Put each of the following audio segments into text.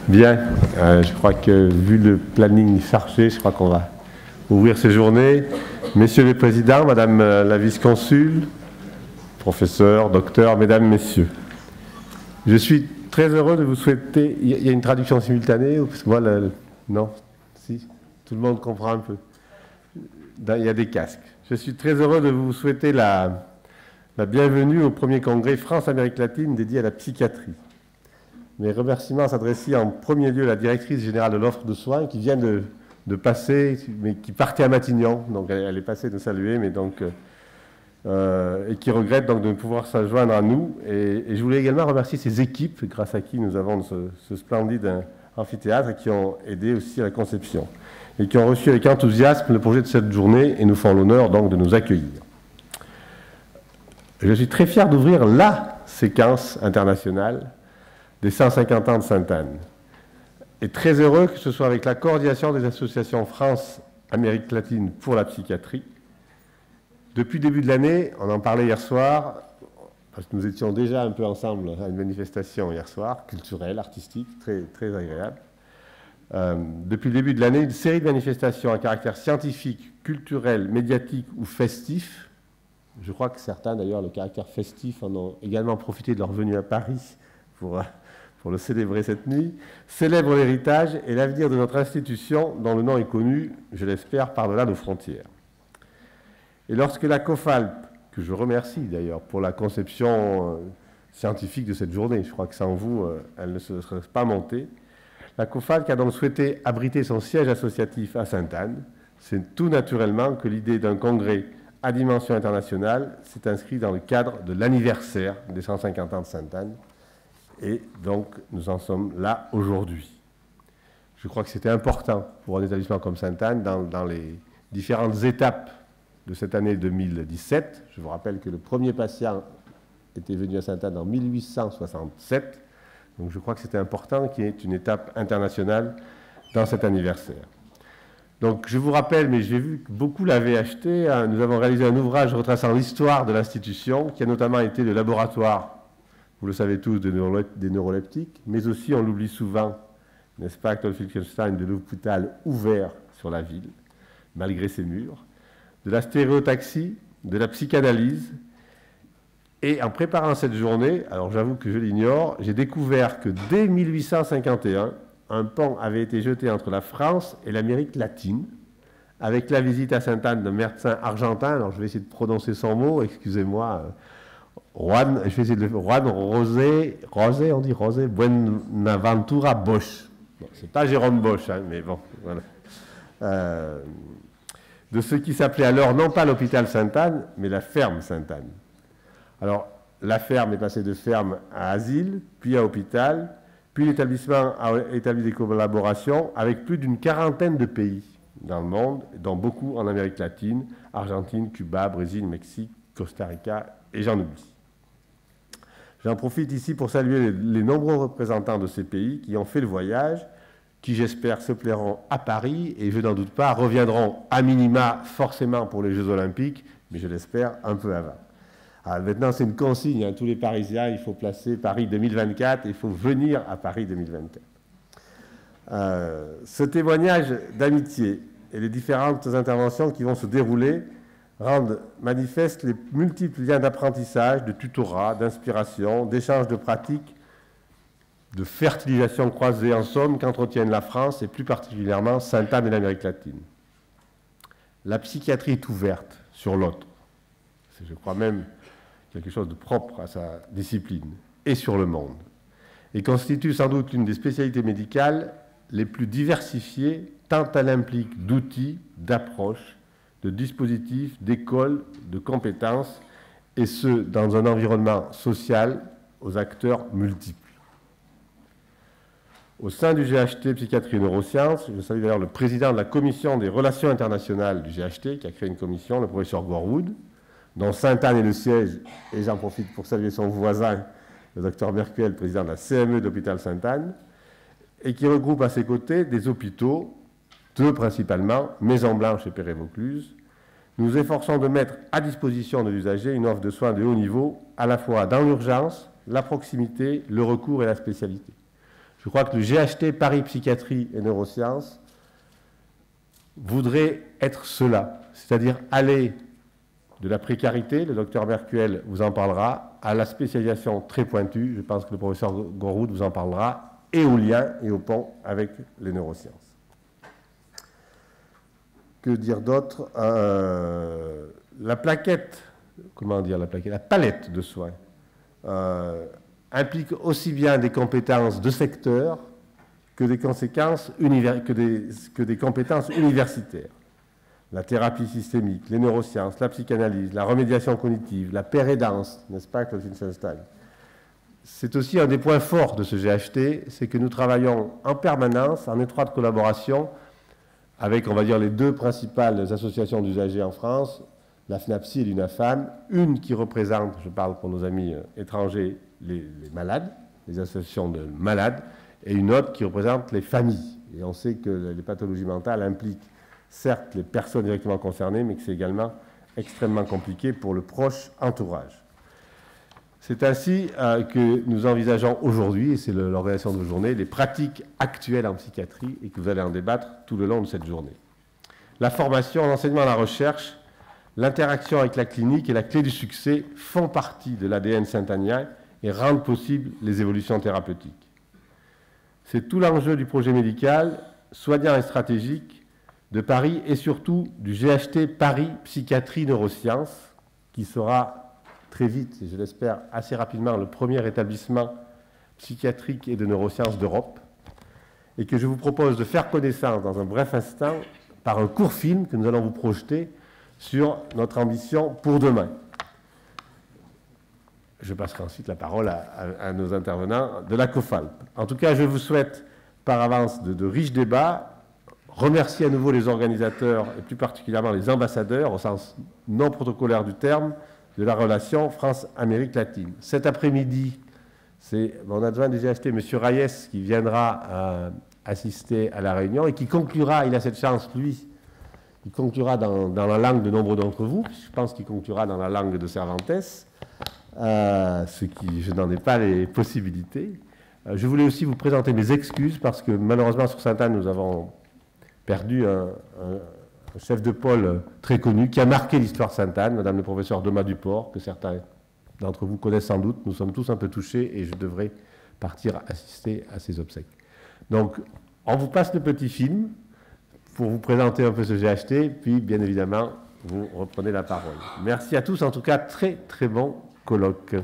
Bien, je crois que vu le planning chargé, je crois qu'on va ouvrir ces journées. Messieurs les présidents, Madame la vice-consul, professeurs, docteurs, Mesdames, Messieurs, je suis très heureux de vous souhaiter... Il y a une traduction simultanée parce que moi, non, si, tout le monde comprend un peu. Il y a des casques. Je suis très heureux de vous souhaiter la bienvenue au premier congrès France-Amérique latine dédié à la psychiatrie. Mes remerciements s'adressent en premier lieu à la directrice générale de l'offre de soins qui vient de passer, mais qui partait à Matignon, donc elle est passée de saluer, mais donc, et qui regrette donc de ne pouvoir se joindre à nous. Et je voulais également remercier ces équipes, grâce à qui nous avons ce splendide amphithéâtre, et qui ont aidé aussi à la conception, et qui ont reçu avec enthousiasme le projet de cette journée et nous font l'honneur donc de nous accueillir. Je suis très fier d'ouvrir la séquence internationale des 150 ans de Sainte-Anne. Et très heureux que ce soit avec la coordination des associations France-Amérique latine pour la psychiatrie. Depuis le début de l'année, on en parlait hier soir, parce que nous étions déjà un peu ensemble à une manifestation hier soir, culturelle, artistique, très, très agréable. Depuis le début de l'année, une série de manifestations à caractère scientifique, culturel, médiatique ou festif. Je crois que certains, d'ailleurs, le caractère festif en ont également profité de leur venue à Paris pour le célébrer cette nuit, célèbre l'héritage et l'avenir de notre institution dont le nom est connu, je l'espère, par-delà nos frontières. Et lorsque la COFALP, que je remercie d'ailleurs pour la conception scientifique de cette journée, je crois que sans vous, elle ne se serait pas montée, la COFALP a donc souhaité abriter son siège associatif à Sainte-Anne. C'est tout naturellement que l'idée d'un congrès à dimension internationale s'est inscrite dans le cadre de l'anniversaire des 150 ans de Sainte-Anne. Et donc, nous en sommes là aujourd'hui. Je crois que c'était important pour un établissement comme Sainte-Anne, dans les différentes étapes de cette année 2017. Je vous rappelle que le premier patient était venu à Sainte-Anne en 1867. Donc, je crois que c'était important qu'il y ait une étape internationale dans cet anniversaire. Donc, je vous rappelle, mais j'ai vu que beaucoup l'avaient acheté, nous avons réalisé un ouvrage retraçant l'histoire de l'institution, qui a notamment été le laboratoire, vous le savez tous, des neuroleptiques, mais aussi, on l'oublie souvent, n'est-ce pas, Acton Finkelstein, de l'hôpital ouvert sur la ville, malgré ses murs, de la stéréotaxie, de la psychanalyse. Et en préparant cette journée, alors j'avoue que je l'ignore, j'ai découvert que dès 1851, un pont avait été jeté entre la France et l'Amérique latine, avec la visite à Sainte-Anne d'un médecin argentin, alors je vais essayer de prononcer son mot, excusez-moi, Juan, je vais essayer de le faire, Juan José, on dit José Buenaventura Bosch. Bon, c'est pas Jérôme Bosch, hein, mais bon, voilà. De ce qui s'appelait alors non pas l'hôpital Sainte-Anne, mais la ferme Sainte-Anne. Alors, la ferme est passée de ferme à asile, puis à hôpital, puis l'établissement a établi des collaborations avec plus d'une quarantaine de pays dans le monde, dont beaucoup en Amérique latine, Argentine, Cuba, Brésil, Mexique, Costa Rica, et j'en oublie. J'en profite ici pour saluer les nombreux représentants de ces pays qui ont fait le voyage, qui j'espère se plairont à Paris et je n'en doute pas reviendront à minima forcément pour les Jeux Olympiques, mais je l'espère un peu avant. Alors maintenant c'est une consigne, hein, tous les Parisiens, il faut placer Paris 2024, il faut venir à Paris 2024. Ce témoignage d'amitié et les différentes interventions qui vont se dérouler rendent manifestes les multiples liens d'apprentissage, de tutorat, d'inspiration, d'échange de pratiques, de fertilisation croisée en somme qu'entretiennent la France et plus particulièrement Sainte-Anne et l'Amérique latine. La psychiatrie est ouverte sur l'autre. C'est, je crois même, quelque chose de propre à sa discipline et sur le monde. Et constitue sans doute une des spécialités médicales les plus diversifiées tant elle implique d'outils, d'approches, de dispositifs, d'écoles, de compétences, et ce, dans un environnement social aux acteurs multiples. Au sein du GHT Psychiatrie et Neurosciences, je salue d'ailleurs le président de la commission des relations internationales du GHT, qui a créé une commission, le professeur Gorwood, dont Sainte-Anne est le siège, et j'en profite pour saluer son voisin, le docteur Mercuel, président de la CME de l'hôpital Sainte-Anne, et qui regroupe à ses côtés des hôpitaux, deux principalement, Maison Blanche et Perret-Vaucluse. Nous nous efforçons de mettre à disposition de l'usager une offre de soins de haut niveau, à la fois dans l'urgence, la proximité, le recours et la spécialité. Je crois que le GHT Paris Psychiatrie et Neurosciences voudrait être cela, c'est-à-dire aller de la précarité, le docteur Mercuel vous en parlera, à la spécialisation très pointue, je pense que le professeur Gorwood vous en parlera, et au lien et au pont avec les neurosciences. Que dire d'autre? La plaquette, comment dire la plaquette? La palette de soins implique aussi bien des compétences de secteur que des compétences universitaires. La thérapie systémique, les neurosciences, la psychanalyse, la remédiation cognitive, la pérédance, n'est-ce pas, Claude Finkelstein? C'est aussi un des points forts de ce GHT, c'est que nous travaillons en permanence, en étroite collaboration, avec, on va dire, les deux principales associations d'usagers en France, la FNAPSI et l'UNAFAM, une qui représente, je parle pour nos amis étrangers, les malades, les associations de malades, et une autre qui représente les familles. Et on sait que les pathologies mentales impliquent certes les personnes directement concernées, mais que c'est également extrêmement compliqué pour le proche entourage. C'est ainsi que nous envisageons aujourd'hui, et c'est l'organisation de vos journées, les pratiques actuelles en psychiatrie et que vous allez en débattre tout le long de cette journée. La formation, l'enseignement, la recherche, l'interaction avec la clinique et la clé du succès font partie de l'ADN saint-agnien et rendent possibles les évolutions thérapeutiques. C'est tout l'enjeu du projet médical, soignant et stratégique, de Paris et surtout du GHT Paris Psychiatrie Neurosciences, qui sera très vite, et je l'espère assez rapidement, le premier établissement psychiatrique et de neurosciences d'Europe, et que je vous propose de faire connaissance dans un bref instant par un court film que nous allons vous projeter sur notre ambition pour demain. Je passerai ensuite la parole à nos intervenants de la COFALP. En tout cas, je vous souhaite par avance de riches débats. Remercier à nouveau les organisateurs et plus particulièrement les ambassadeurs au sens non protocolaire du terme de la relation France-Amérique latine. Cet après-midi, c'est mon adjoint du GHT, M. Reyes, qui viendra assister à la réunion et qui conclura, il a cette chance, lui, il conclura dans la langue de nombreux d'entre vous, je pense qu'il conclura dans la langue de Cervantes, ce qui, je n'en ai pas les possibilités. Je voulais aussi vous présenter mes excuses parce que malheureusement sur Sainte-Anne, nous avons perdu un chef de pôle très connu qui a marqué l'histoire Sainte-Anne, Madame le professeur Thomas Duport, que certains d'entre vous connaissent sans doute. Nous sommes tous un peu touchés et je devrais partir assister à ses obsèques. Donc, on vous passe le petit film pour vous présenter un peu ce GHT, puis bien évidemment, vous reprenez la parole. Merci à tous, en tout cas, très très bon colloque.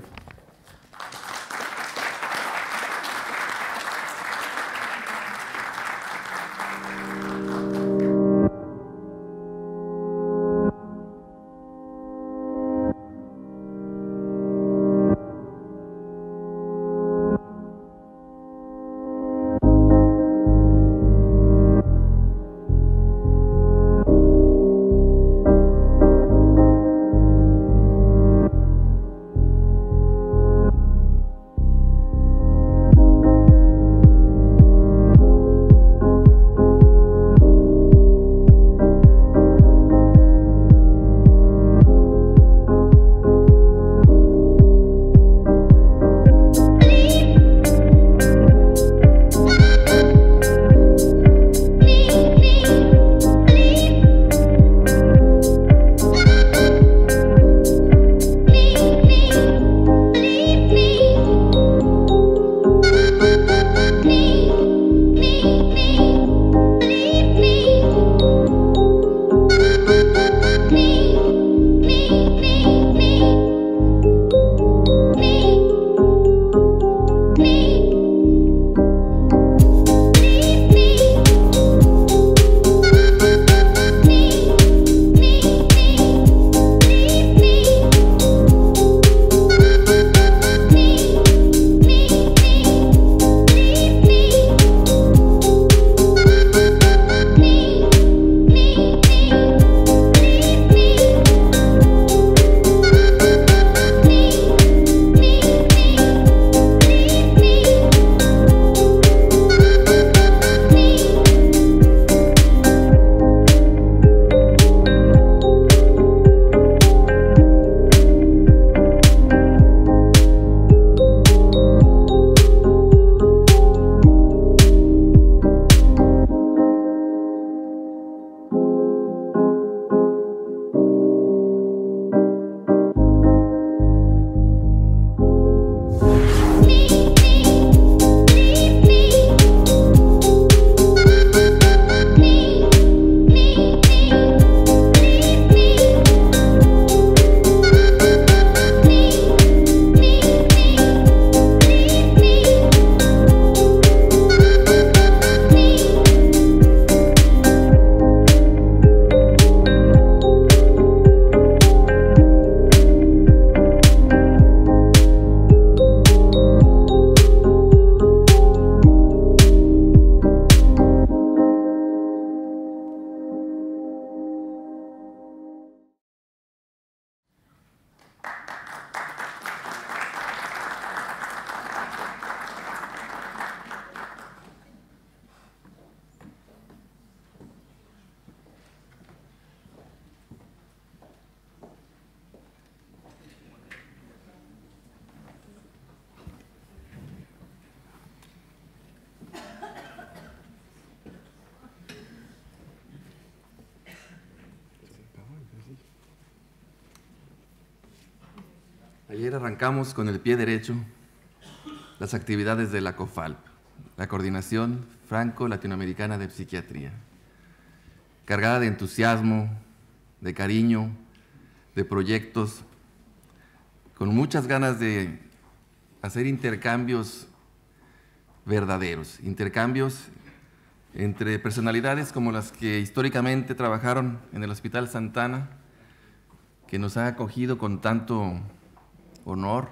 Ayer arrancamos con el pie derecho las actividades de la COFALP, la Coordinación Franco-Latinoamericana de Psiquiatría, cargada de entusiasmo, de cariño, de proyectos, con muchas ganas de hacer intercambios verdaderos, intercambios entre personalidades como las que históricamente trabajaron en el Hospital Santa Ana, que nos ha acogido con tanto honor,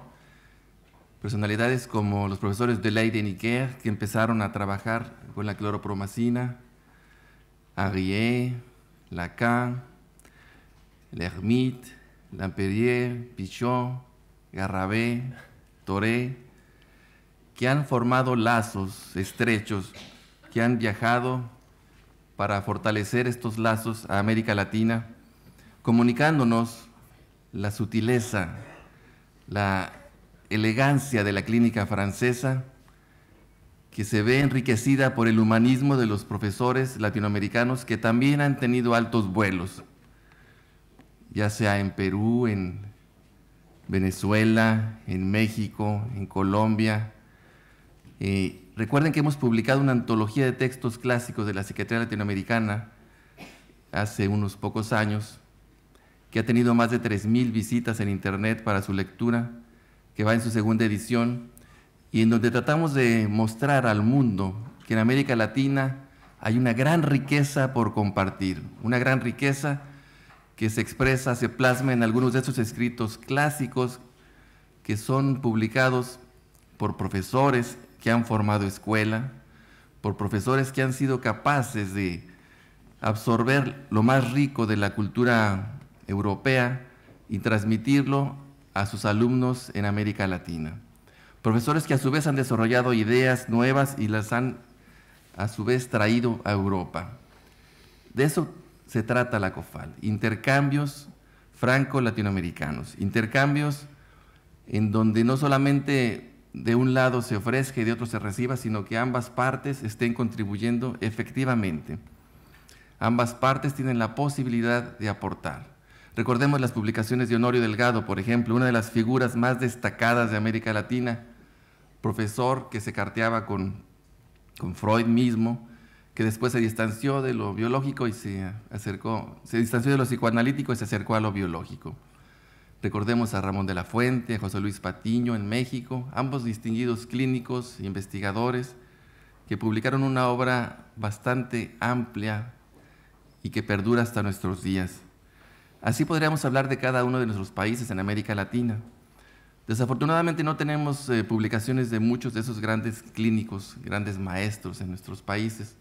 personalidades como los profesores de Leiden-Necker, que empezaron a trabajar con la cloropromacina, Arrier, Lacan, L'Hermite, Lampérière, Pichot, Garrabé, Toré, que han formado lazos estrechos, que han viajado para fortalecer estos lazos a América Latina, comunicándonos la sutileza, la elegancia de la clínica francesa, que se ve enriquecida por el humanismo de los profesores latinoamericanos que también han tenido altos vuelos, ya sea en Perú, en Venezuela, en México, en Colombia. Recuerden que hemos publicado una antología de textos clásicos de la psiquiatría latinoamericana hace unos pocos años, que ha tenido más de 3,000 visitas en internet para su lectura, que va en su segunda edición, y en donde tratamos de mostrar al mundo que en América Latina hay una gran riqueza por compartir, una gran riqueza que se expresa, se plasma en algunos de esos escritos clásicos que son publicados por profesores que han formado escuela, por profesores que han sido capaces de absorber lo más rico de la cultura europea y transmitirlo a sus alumnos en América Latina. Profesores que a su vez han desarrollado ideas nuevas y las han a su vez traído a Europa. De eso se trata la COFAL, intercambios franco-latinoamericanos, intercambios en donde no solamente de un lado se ofrezca y de otro se reciba, sino que ambas partes estén contribuyendo efectivamente. Ambas partes tienen la posibilidad de aportar. Recordemos las publicaciones de Honorio Delgado, por ejemplo, una de las figuras más destacadas de América Latina, profesor que se carteaba con Freud mismo, que después se distanció de lo biológico y se distanció de lo psicoanalítico y se acercó a lo biológico. Recordemos a Ramón de la Fuente, a José Luis Patiño en México, ambos distinguidos clínicos e investigadores que publicaron una obra bastante amplia y que perdura hasta nuestros días. Así podríamos hablar de cada uno de nuestros países en América Latina. Desafortunadamente no tenemos publicaciones de muchos de esos grandes clínicos, grandes maestros en nuestros países,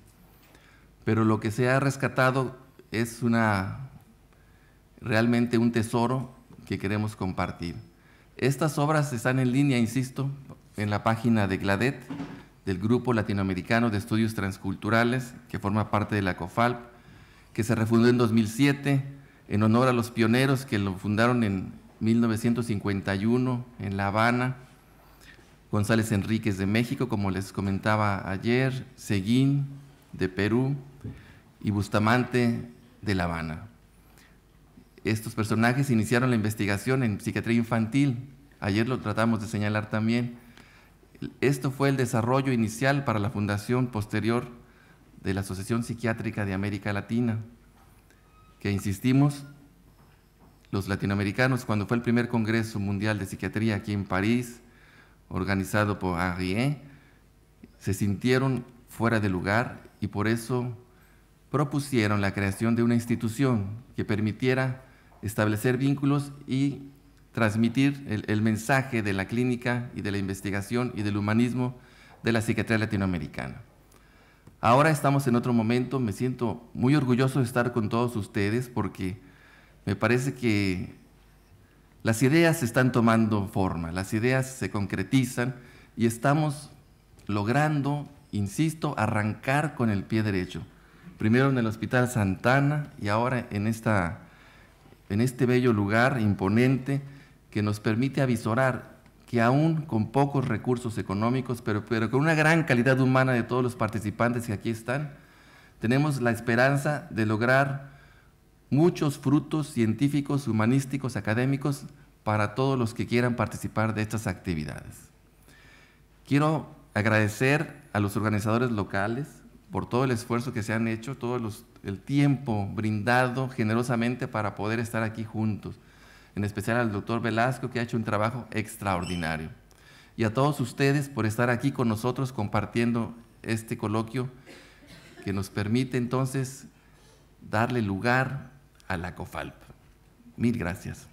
pero lo que se ha rescatado es realmente un tesoro que queremos compartir. Estas obras están en línea, insisto, en la página de GLADET, del Grupo Latinoamericano de Estudios Transculturales, que forma parte de la COFALP, que se refundó en 2007 en honor a los pioneros que lo fundaron en 1951 en La Habana, González Enríquez de México, como les comentaba ayer, Seguín de Perú y Bustamante de La Habana. Estos personajes iniciaron la investigación en psiquiatría infantil, ayer lo tratamos de señalar también. Esto fue el desarrollo inicial para la fundación posterior de la Asociación Psiquiátrica de América Latina, que insistimos, los latinoamericanos, cuando fue el primer Congreso Mundial de Psiquiatría aquí en París, organizado por Arrier, se sintieron fuera de lugar y por eso propusieron la creación de una institución que permitiera establecer vínculos y transmitir el mensaje de la clínica y de la investigación y del humanismo de la psiquiatría latinoamericana. Ahora estamos en otro momento, me siento muy orgulloso de estar con todos ustedes porque me parece que las ideas están tomando forma, las ideas se concretizan y estamos logrando, insisto, arrancar con el pie derecho. Primero en el Hospital Santa Ana y ahora en este bello lugar imponente que nos permite avisorar que aún con pocos recursos económicos, pero con una gran calidad humana de todos los participantes que aquí están, tenemos la esperanza de lograr muchos frutos científicos, humanísticos, académicos para todos los que quieran participar de estas actividades. Quiero agradecer a los organizadores locales por todo el esfuerzo que se han hecho, el tiempo brindado generosamente para poder estar aquí juntos, en especial al doctor Velasco, que ha hecho un trabajo extraordinario. Y a todos ustedes por estar aquí con nosotros compartiendo este coloquio que nos permite entonces darle lugar a la COFALP. Mil gracias.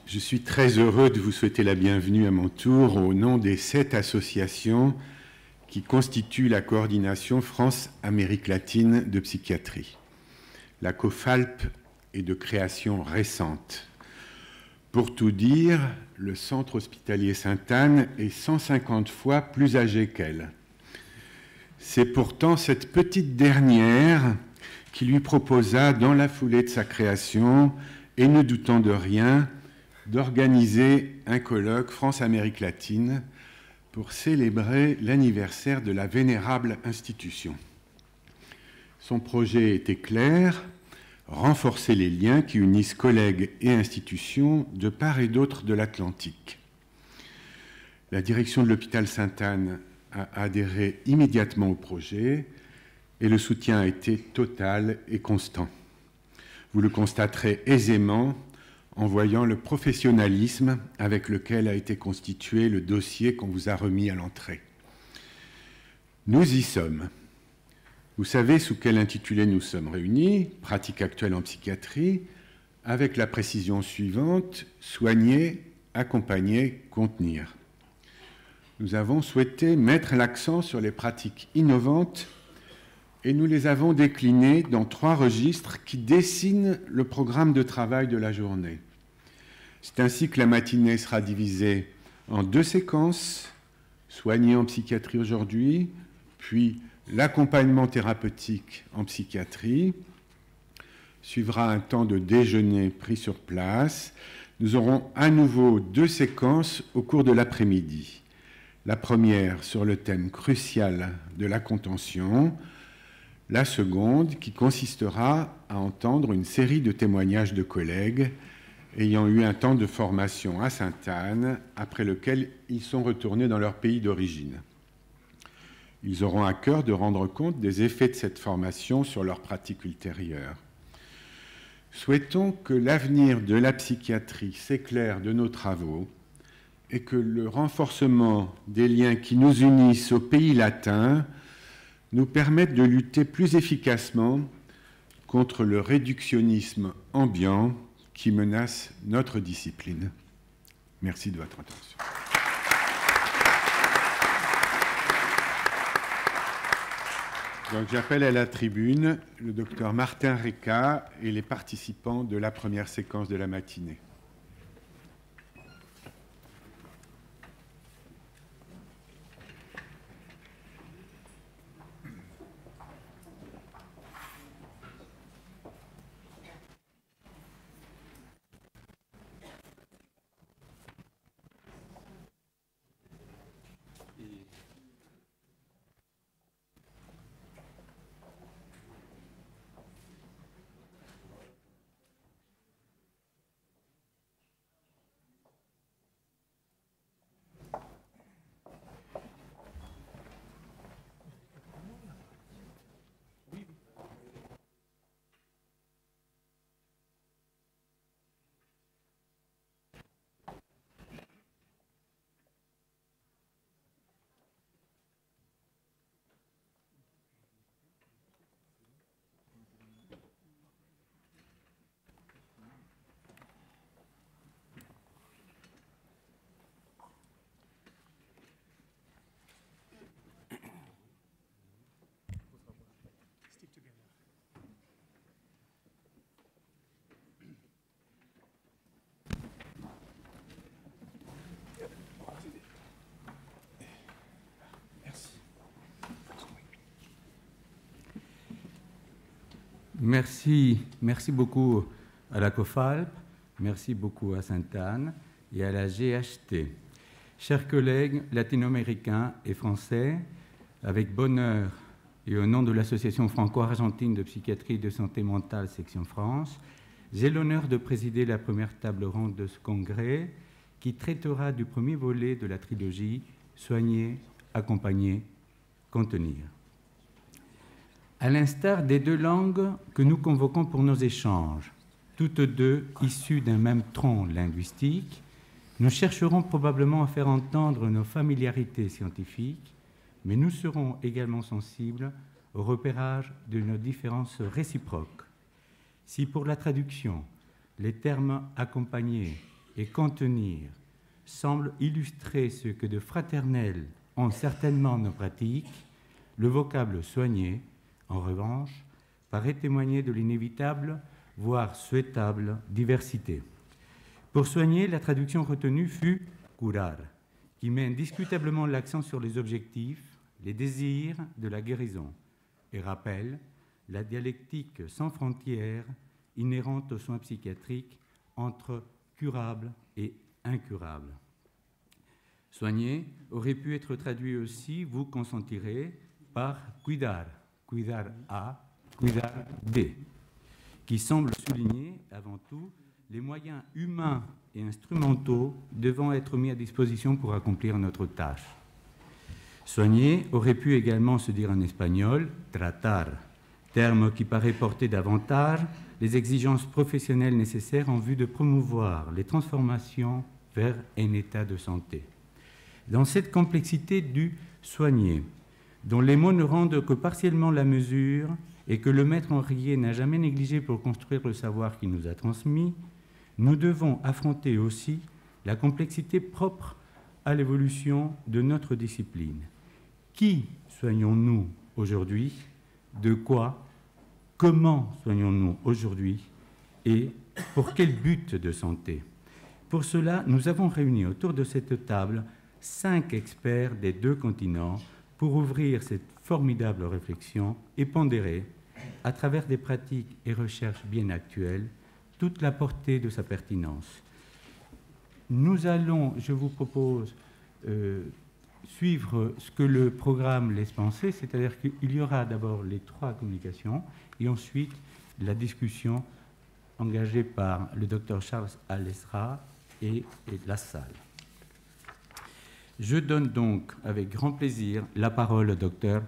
Je suis très heureux de vous souhaiter la bienvenue à mon tour au nom des 7 associations qui constituent la coordination France-Amérique latine de psychiatrie. La COFALP est de création récente. Pour tout dire, le centre hospitalier Sainte-Anne est 150 fois plus âgé qu'elle. C'est pourtant cette petite dernière qui lui proposa, dans la foulée de sa création, et ne doutant de rien, d'organiser un colloque France-Amérique latine pour célébrer l'anniversaire de la vénérable institution. Son projet était clair, renforcer les liens qui unissent collègues et institutions de part et d'autre de l'Atlantique. La direction de l'hôpital Sainte-Anne a adhéré immédiatement au projet et le soutien a été total et constant. Vous le constaterez aisément en voyant le professionnalisme avec lequel a été constitué le dossier qu'on vous a remis à l'entrée. Nous y sommes. Vous savez sous quel intitulé nous sommes réunis, pratique actuelle en psychiatrie, avec la précision suivante, soigner, accompagner, contenir. Nous avons souhaité mettre l'accent sur les pratiques innovantes et nous les avons déclinées dans 3 registres qui dessinent le programme de travail de la journée. C'est ainsi que la matinée sera divisée en 2 séquences, soigner en psychiatrie aujourd'hui, puis l'accompagnement thérapeutique en psychiatrie. Suivra un temps de déjeuner pris sur place. Nous aurons à nouveau 2 séquences au cours de l'après-midi. La première sur le thème crucial de la contention, la seconde qui consistera à entendre une série de témoignages de collègues ayant eu un temps de formation à Sainte-Anne, après lequel ils sont retournés dans leur pays d'origine. Ils auront à cœur de rendre compte des effets de cette formation sur leur pratique ultérieure. Souhaitons que l'avenir de la psychiatrie s'éclaire de nos travaux et que le renforcement des liens qui nous unissent au pays latin nous permette de lutter plus efficacement contre le réductionnisme ambiant qui menace notre discipline. Merci de votre attention. Donc j'appelle à la tribune le docteur Martin Reca et les participants de la première séquence de la matinée. Merci beaucoup à la COFALP, merci beaucoup à Sainte-Anne et à la GHT. chers collègues latino-américains et français, avec bonheur et au nom de l'Association franco-argentine de psychiatrie et de santé mentale section France, j'ai l'honneur de présider la première table ronde de ce congrès qui traitera du premier volet de la trilogie « Soigner, accompagner, contenir ». À l'instar des deux langues que nous convoquons pour nos échanges, toutes deux issues d'un même tronc linguistique, nous chercherons probablement à faire entendre nos familiarités scientifiques, mais nous serons également sensibles au repérage de nos différences réciproques. Si pour la traduction, les termes « accompagner » et « contenir » semblent illustrer ce que de fraternel ont certainement nos pratiques, le vocable « soigner » en revanche, paraît témoigner de l'inévitable, voire souhaitable, diversité. Pour soigner, la traduction retenue fut « curar », qui met indiscutablement l'accent sur les objectifs, les désirs de la guérison, et rappelle la dialectique sans frontières inhérente aux soins psychiatriques entre curable et incurable. Soigner aurait pu être traduit aussi, vous consentirez, par cuidar, cuidar A, cuidar B, qui semble souligner avant tout les moyens humains et instrumentaux devant être mis à disposition pour accomplir notre tâche. Soigner aurait pu également se dire en espagnol tratar, terme qui paraît porter davantage les exigences professionnelles nécessaires en vue de promouvoir les transformations vers un état de santé. Dans cette complexité du soigner, dont les mots ne rendent que partiellement la mesure et que le maître Henriet n'a jamais négligé pour construire le savoir qu'il nous a transmis, nous devons affronter aussi la complexité propre à l'évolution de notre discipline. Qui soignons-nous aujourd'hui? De quoi? Comment soignons-nous aujourd'hui? Et pour quel but de santé? Pour cela, nous avons réuni autour de cette table 5 experts des 2 continents pour ouvrir cette formidable réflexion et pondérer, à travers des pratiques et recherches bien actuelles, toute la portée de sa pertinence. Nous allons, je vous propose, suivre ce que le programme laisse penser, c'est-à-dire qu'il y aura d'abord les 3 communications et ensuite la discussion engagée par le Dr Charles Alesra et la salle. Je donne donc avec grand plaisir la parole au Dr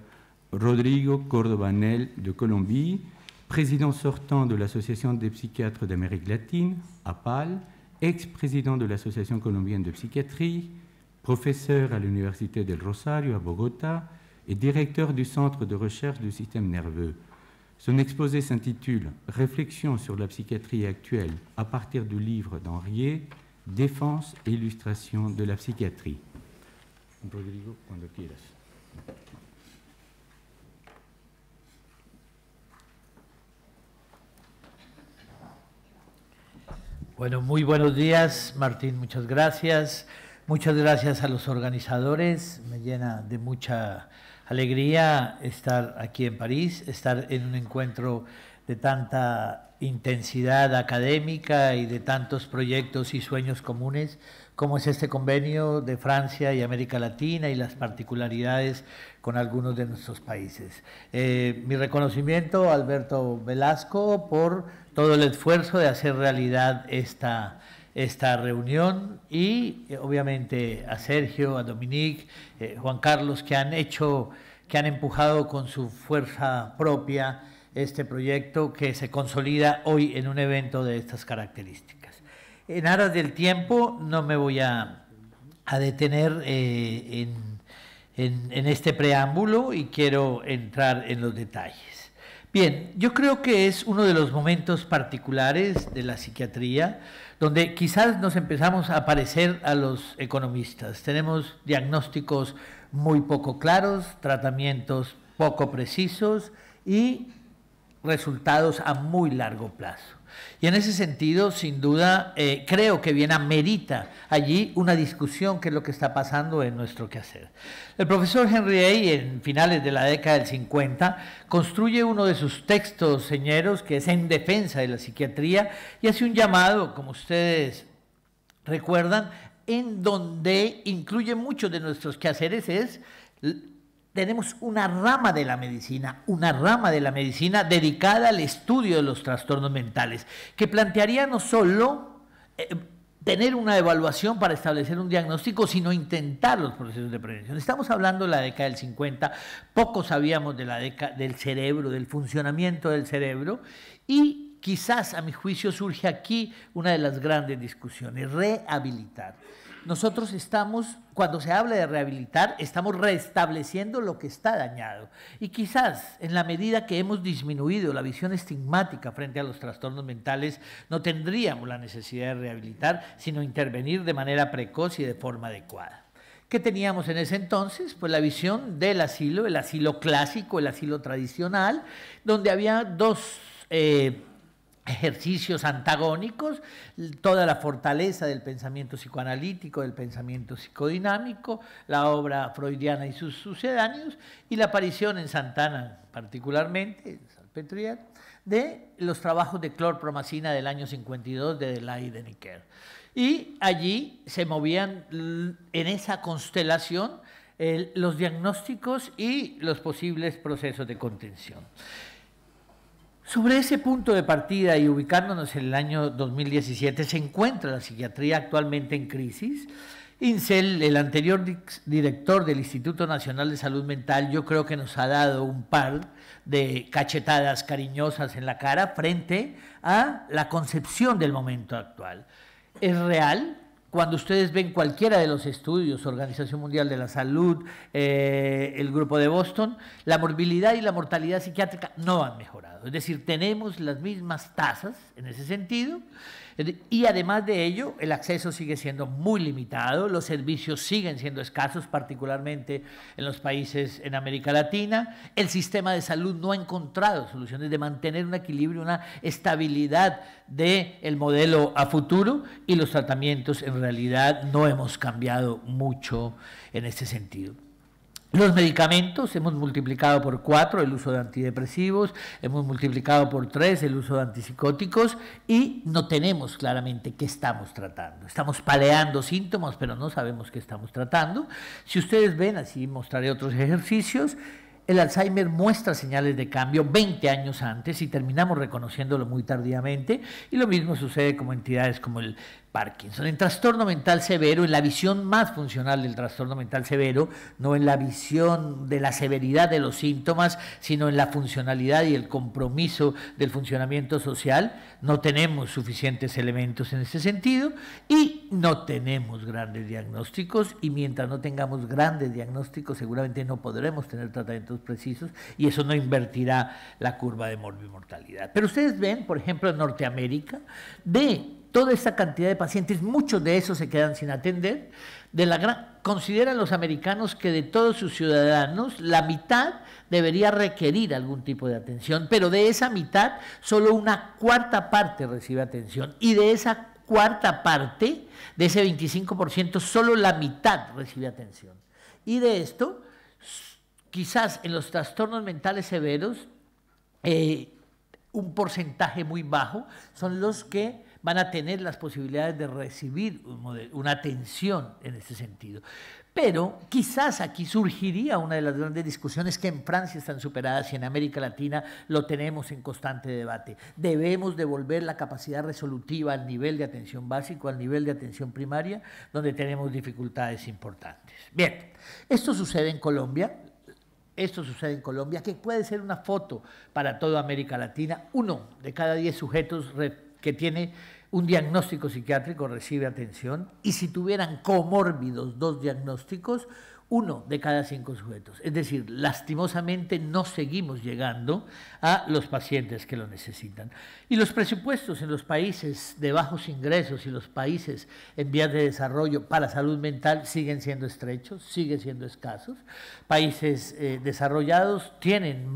Rodrigo Cordobanel de Colombie, président sortant de l'Association des psychiatres d'Amérique latine, APAL, ex-président de l'Association colombienne de psychiatrie, professeur à l'Université del Rosario à Bogota et directeur du Centre de recherche du système nerveux. Son exposé s'intitule « Réflexion sur la psychiatrie actuelle à partir du livre d'Henriet, défense et illustration de la psychiatrie ». Rodrigo, cuando quieras. Bueno, muy buenos días, Martín, muchas gracias. Muchas gracias a los organizadores, me llena de mucha alegría estar aquí en París, estar en un encuentro de tanta intensidad académica y de tantos proyectos y sueños comunes como es este convenio de Francia y América Latina y las particularidades con algunos de nuestros países. Mi reconocimiento a Alberto Velasco por todo el esfuerzo de hacer realidad esta reunión y obviamente a Sergio, a Dominique, Juan Carlos, que han empujado con su fuerza propia este proyecto que se consolida hoy en un evento de estas características. En aras del tiempo no me voy a detener en este preámbulo y quiero entrar en los detalles. Bien, yo creo que es uno de los momentos particulares de la psiquiatría donde quizás nos empezamos a parecer a los economistas. Tenemos diagnósticos muy poco claros, tratamientos poco precisos y resultados a muy largo plazo. Y en ese sentido, sin duda, creo que bien amerita allí una discusión que es lo que está pasando en nuestro quehacer. El profesor Henriet, en finales de la década del 50, construye uno de sus textos señeros, que es en defensa de la psiquiatría, y hace un llamado, como ustedes recuerdan, en donde incluye muchos de nuestros quehaceres tenemos una rama de la medicina dedicada al estudio de los trastornos mentales, que plantearía no solo tener una evaluación para establecer un diagnóstico, sino intentar los procesos de prevención. Estamos hablando de la década del 50, poco sabíamos de la década del cerebro, del funcionamiento del cerebro, y quizás a mi juicio surge aquí una de las grandes discusiones: rehabilitar. Nosotros estamos, cuando se habla de rehabilitar, estamos restableciendo lo que está dañado. Y quizás en la medida que hemos disminuido la visión estigmática frente a los trastornos mentales, no tendríamos la necesidad de rehabilitar, sino intervenir de manera precoz y de forma adecuada. ¿Qué teníamos en ese entonces? Pues la visión del asilo, el asilo clásico, el asilo tradicional, donde había dos ejercicios antagónicos: toda la fortaleza del pensamiento psicoanalítico, del pensamiento psicodinámico, la obra freudiana y sus sucedáneos, y la aparición en Santana particularmente, Salpêtrière, de los trabajos de clorpromacina del año 52 de Delay y de Necker. Y allí se movían en esa constelación los diagnósticos y los posibles procesos de contención. Sobre ese punto de partida y ubicándonos en el año 2017, se encuentra la psiquiatría actualmente en crisis. Insel, el anterior director del Instituto Nacional de Salud Mental, yo creo que nos ha dado un par de cachetadas cariñosas en la cara frente a la concepción del momento actual. Es real. Cuando ustedes ven cualquiera de los estudios, Organización Mundial de la Salud, el Grupo de Boston, la morbilidad y la mortalidad psiquiátrica no han mejorado. Es decir, tenemos las mismas tasas en ese sentido, y además de ello, el acceso sigue siendo muy limitado, los servicios siguen siendo escasos, particularmente en los países en América Latina. El sistema de salud no ha encontrado soluciones de mantener un equilibrio, una estabilidad del modelo a futuro, y los tratamientos en realidad no hemos cambiado mucho en este sentido. Los medicamentos, hemos multiplicado por 4 el uso de antidepresivos, hemos multiplicado por 3 el uso de antipsicóticos, y no tenemos claramente qué estamos tratando. Estamos paliando síntomas, pero no sabemos qué estamos tratando. Si ustedes ven, así mostraré otros ejercicios, el Alzheimer muestra señales de cambio 20 años antes y terminamos reconociéndolo muy tardíamente, y lo mismo sucede como entidades como el Parkinson. En trastorno mental severo, en la visión más funcional del trastorno mental severo, no en la visión de la severidad de los síntomas, sino en la funcionalidad y el compromiso del funcionamiento social, no tenemos suficientes elementos en ese sentido y no tenemos grandes diagnósticos, y mientras no tengamos grandes diagnósticos seguramente no podremos tener tratamientos precisos, y eso no invertirá la curva de mortalidad. Pero ustedes ven, por ejemplo, en Norteamérica, de toda esta cantidad de pacientes, muchos de esos se quedan sin atender. Consideran los americanos que de todos sus ciudadanos, la mitad debería requerir algún tipo de atención, pero de esa mitad, solo una cuarta parte recibe atención, y de esa cuarta parte, de ese 25%, solo la mitad recibe atención. Y de esto, quizás en los trastornos mentales severos, un porcentaje muy bajo son los que van a tener las posibilidades de recibir una atención en este sentido. Pero quizás aquí surgiría una de las grandes discusiones que en Francia están superadas y en América Latina lo tenemos en constante debate. Debemos devolver la capacidad resolutiva al nivel de atención básico, al nivel de atención primaria, donde tenemos dificultades importantes. Bien, esto sucede en Colombia. Que puede ser una foto para toda América Latina. 1 de cada 10 sujetos que tiene un diagnóstico psiquiátrico recibe atención, y si tuvieran comórbidos 2 diagnósticos, 1 de cada 5 sujetos. Es decir, lastimosamente no seguimos llegando a los pacientes que lo necesitan. Y los presupuestos en los países de bajos ingresos y los países en vías de desarrollo para salud mental siguen siendo estrechos, siguen siendo escasos. Países desarrollados tienen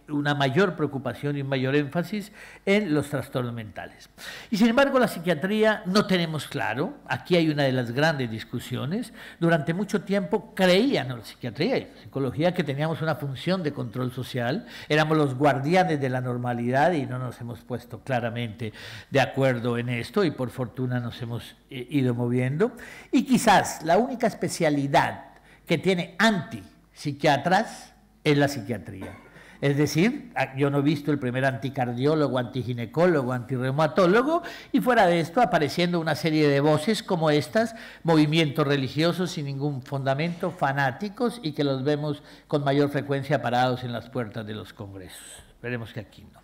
una mayor preocupación y un mayor énfasis en los trastornos mentales. Y sin embargo, la psiquiatría no tenemos claro. Aquí hay una de las grandes discusiones. Durante mucho tiempo creemos creían, la psiquiatría y la psicología, que teníamos una función de control social, éramos los guardianes de la normalidad y no nos hemos puesto claramente de acuerdo en esto y por fortuna nos hemos ido moviendo. Y quizás la única especialidad que tiene antipsiquiatras es la psiquiatría. Es decir, yo no he visto el primer anticardiólogo, antiginecólogo, antirreumatólogo, y fuera de esto apareciendo una serie de voces como estas, movimientos religiosos sin ningún fundamento, fanáticos, y que los vemos con mayor frecuencia parados en las puertas de los congresos. Esperemos que aquí no.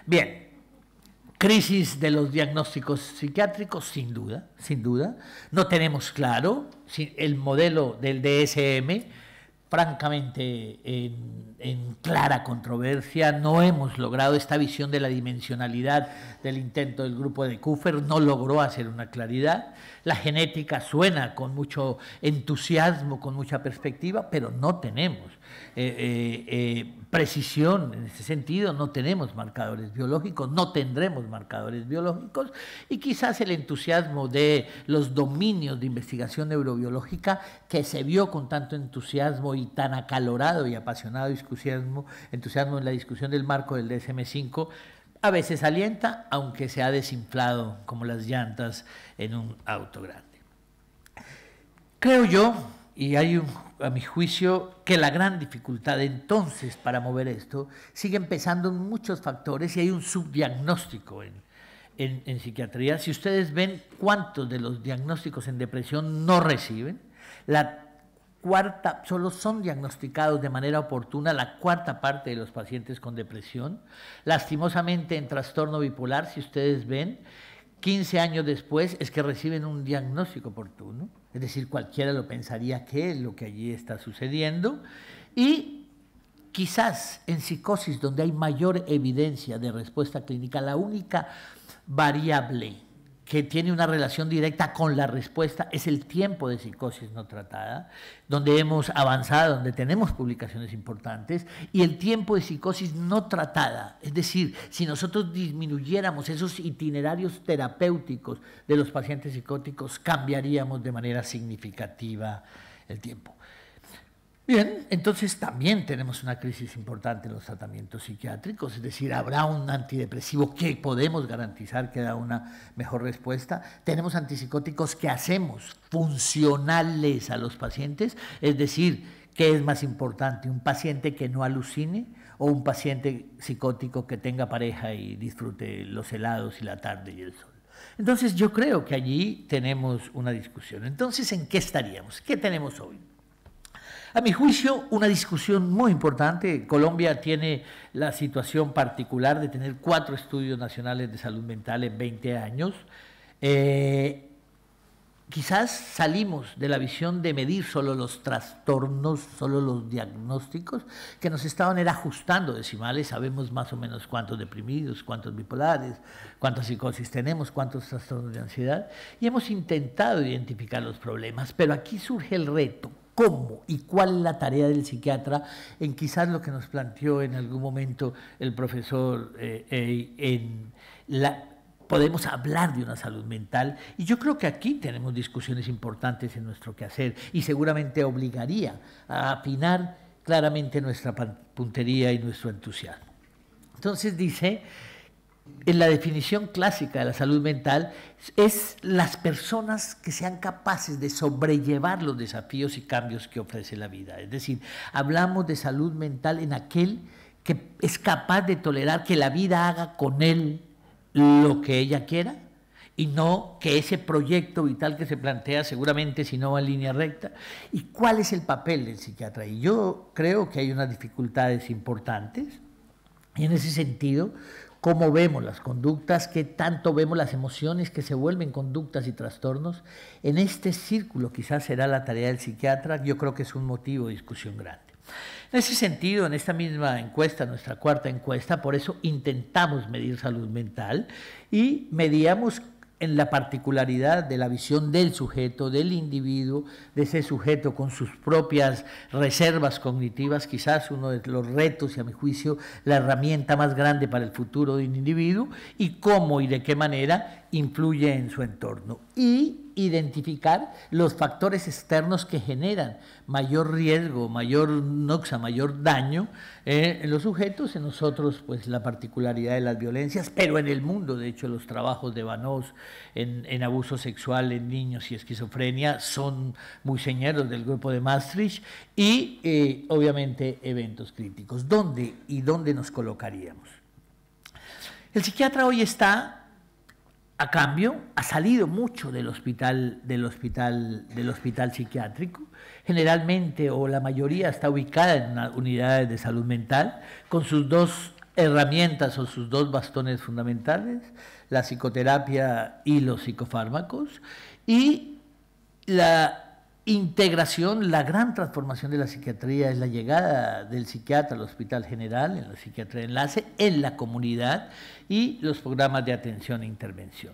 Bien, crisis de los diagnósticos psiquiátricos, sin duda, sin duda. No tenemos claro el modelo del DSM, francamente en clara controversia. No hemos logrado esta visión de la dimensionalidad del intento del grupo de Kupfer, no logró hacer una claridad. La genética suena con mucho entusiasmo, con mucha perspectiva, pero no tenemos precisión en ese sentido, no tenemos marcadores biológicos, no tendremos marcadores biológicos, y quizás el entusiasmo de los dominios de investigación neurobiológica que se vio con tanto entusiasmo y tan acalorado y apasionado entusiasmo en la discusión del marco del DSM-5, a veces alienta, aunque se ha desinflado como las llantas en un auto grande. Creo yo, y hay a mi juicio, que la gran dificultad entonces para mover esto sigue empezando en muchos factores y hay un subdiagnóstico en psiquiatría. Si ustedes ven cuántos de los diagnósticos en depresión no reciben, solo son diagnosticados de manera oportuna la cuarta parte de los pacientes con depresión. Lastimosamente en trastorno bipolar, si ustedes ven, 15 años después es que reciben un diagnóstico oportuno, es decir, cualquiera lo pensaría que es lo que allí está sucediendo, y quizás en psicosis, donde hay mayor evidencia de respuesta clínica, la única variable que tiene una relación directa con la respuesta es el tiempo de psicosis no tratada, donde hemos avanzado, donde tenemos publicaciones importantes, y el tiempo de psicosis no tratada, es decir, si nosotros disminuyéramos esos itinerarios terapéuticos de los pacientes psicóticos, cambiaríamos de manera significativa el tiempo. Bien, entonces también tenemos una crisis importante en los tratamientos psiquiátricos, es decir, habrá un antidepresivo que podemos garantizar que da una mejor respuesta. Tenemos antipsicóticos que hacemos funcionales a los pacientes, es decir, ¿qué es más importante? ¿Un paciente que no alucine o un paciente psicótico que tenga pareja y disfrute los helados y la tarde y el sol? Entonces yo creo que allí tenemos una discusión. Entonces, ¿en qué estaríamos? ¿Qué tenemos hoy? A mi juicio, una discusión muy importante. Colombia tiene la situación particular de tener 4 estudios nacionales de salud mental en 20 años. Quizás salimos de la visión de medir solo los trastornos, solo los diagnósticos, que nos estaban ajustando decimales. Sabemos más o menos cuántos deprimidos, cuántos bipolares, cuántas psicosis tenemos, cuántos trastornos de ansiedad, y hemos intentado identificar los problemas, pero aquí surge el reto. ¿Cómo y cuál es la tarea del psiquiatra? En quizás lo que nos planteó en algún momento el profesor, podemos hablar de una salud mental, y yo creo que aquí tenemos discusiones importantes en nuestro quehacer y seguramente obligaría a afinar claramente nuestra puntería y nuestro entusiasmo. Entonces dice, en la definición clásica de la salud mental, es las personas que sean capaces de sobrellevar los desafíos y cambios que ofrece la vida. Es decir, hablamos de salud mental en aquel que es capaz de tolerar que la vida haga con él lo que ella quiera, y no que ese proyecto vital que se plantea seguramente si no va en línea recta. ¿Y cuál es el papel del psiquiatra? Y yo creo que hay unas dificultades importantes, y en ese sentido, cómo vemos las conductas, qué tanto vemos las emociones que se vuelven conductas y trastornos. En este círculo quizás será la tarea del psiquiatra. Yo creo que es un motivo de discusión grande. En ese sentido, en esta misma encuesta, nuestra cuarta encuesta, por eso intentamos medir salud mental y medíamos en la particularidad de la visión del sujeto, del individuo, de ese sujeto con sus propias reservas cognitivas, quizás uno de los retos y a mi juicio la herramienta más grande para el futuro de un individuo, y cómo y de qué manera influye en su entorno. Y identificar los factores externos que generan mayor riesgo, mayor noxa, mayor daño en los sujetos, en nosotros pues la particularidad de las violencias, pero en el mundo, de hecho, los trabajos de Van Oss en abuso sexual en niños y esquizofrenia son muy señeros del grupo de Maastricht, y obviamente eventos críticos. ¿Dónde nos colocaríamos? El psiquiatra hoy está a cambio, ha salido mucho del hospital psiquiátrico, generalmente o la mayoría está ubicada en una unidades de salud mental, con sus dos herramientas o sus dos bastones fundamentales, la psicoterapia y los psicofármacos, y la integración, la gran transformación de la psiquiatría es la llegada del psiquiatra al Hospital General, en la psiquiatría de enlace, en la comunidad y los programas de atención e intervención.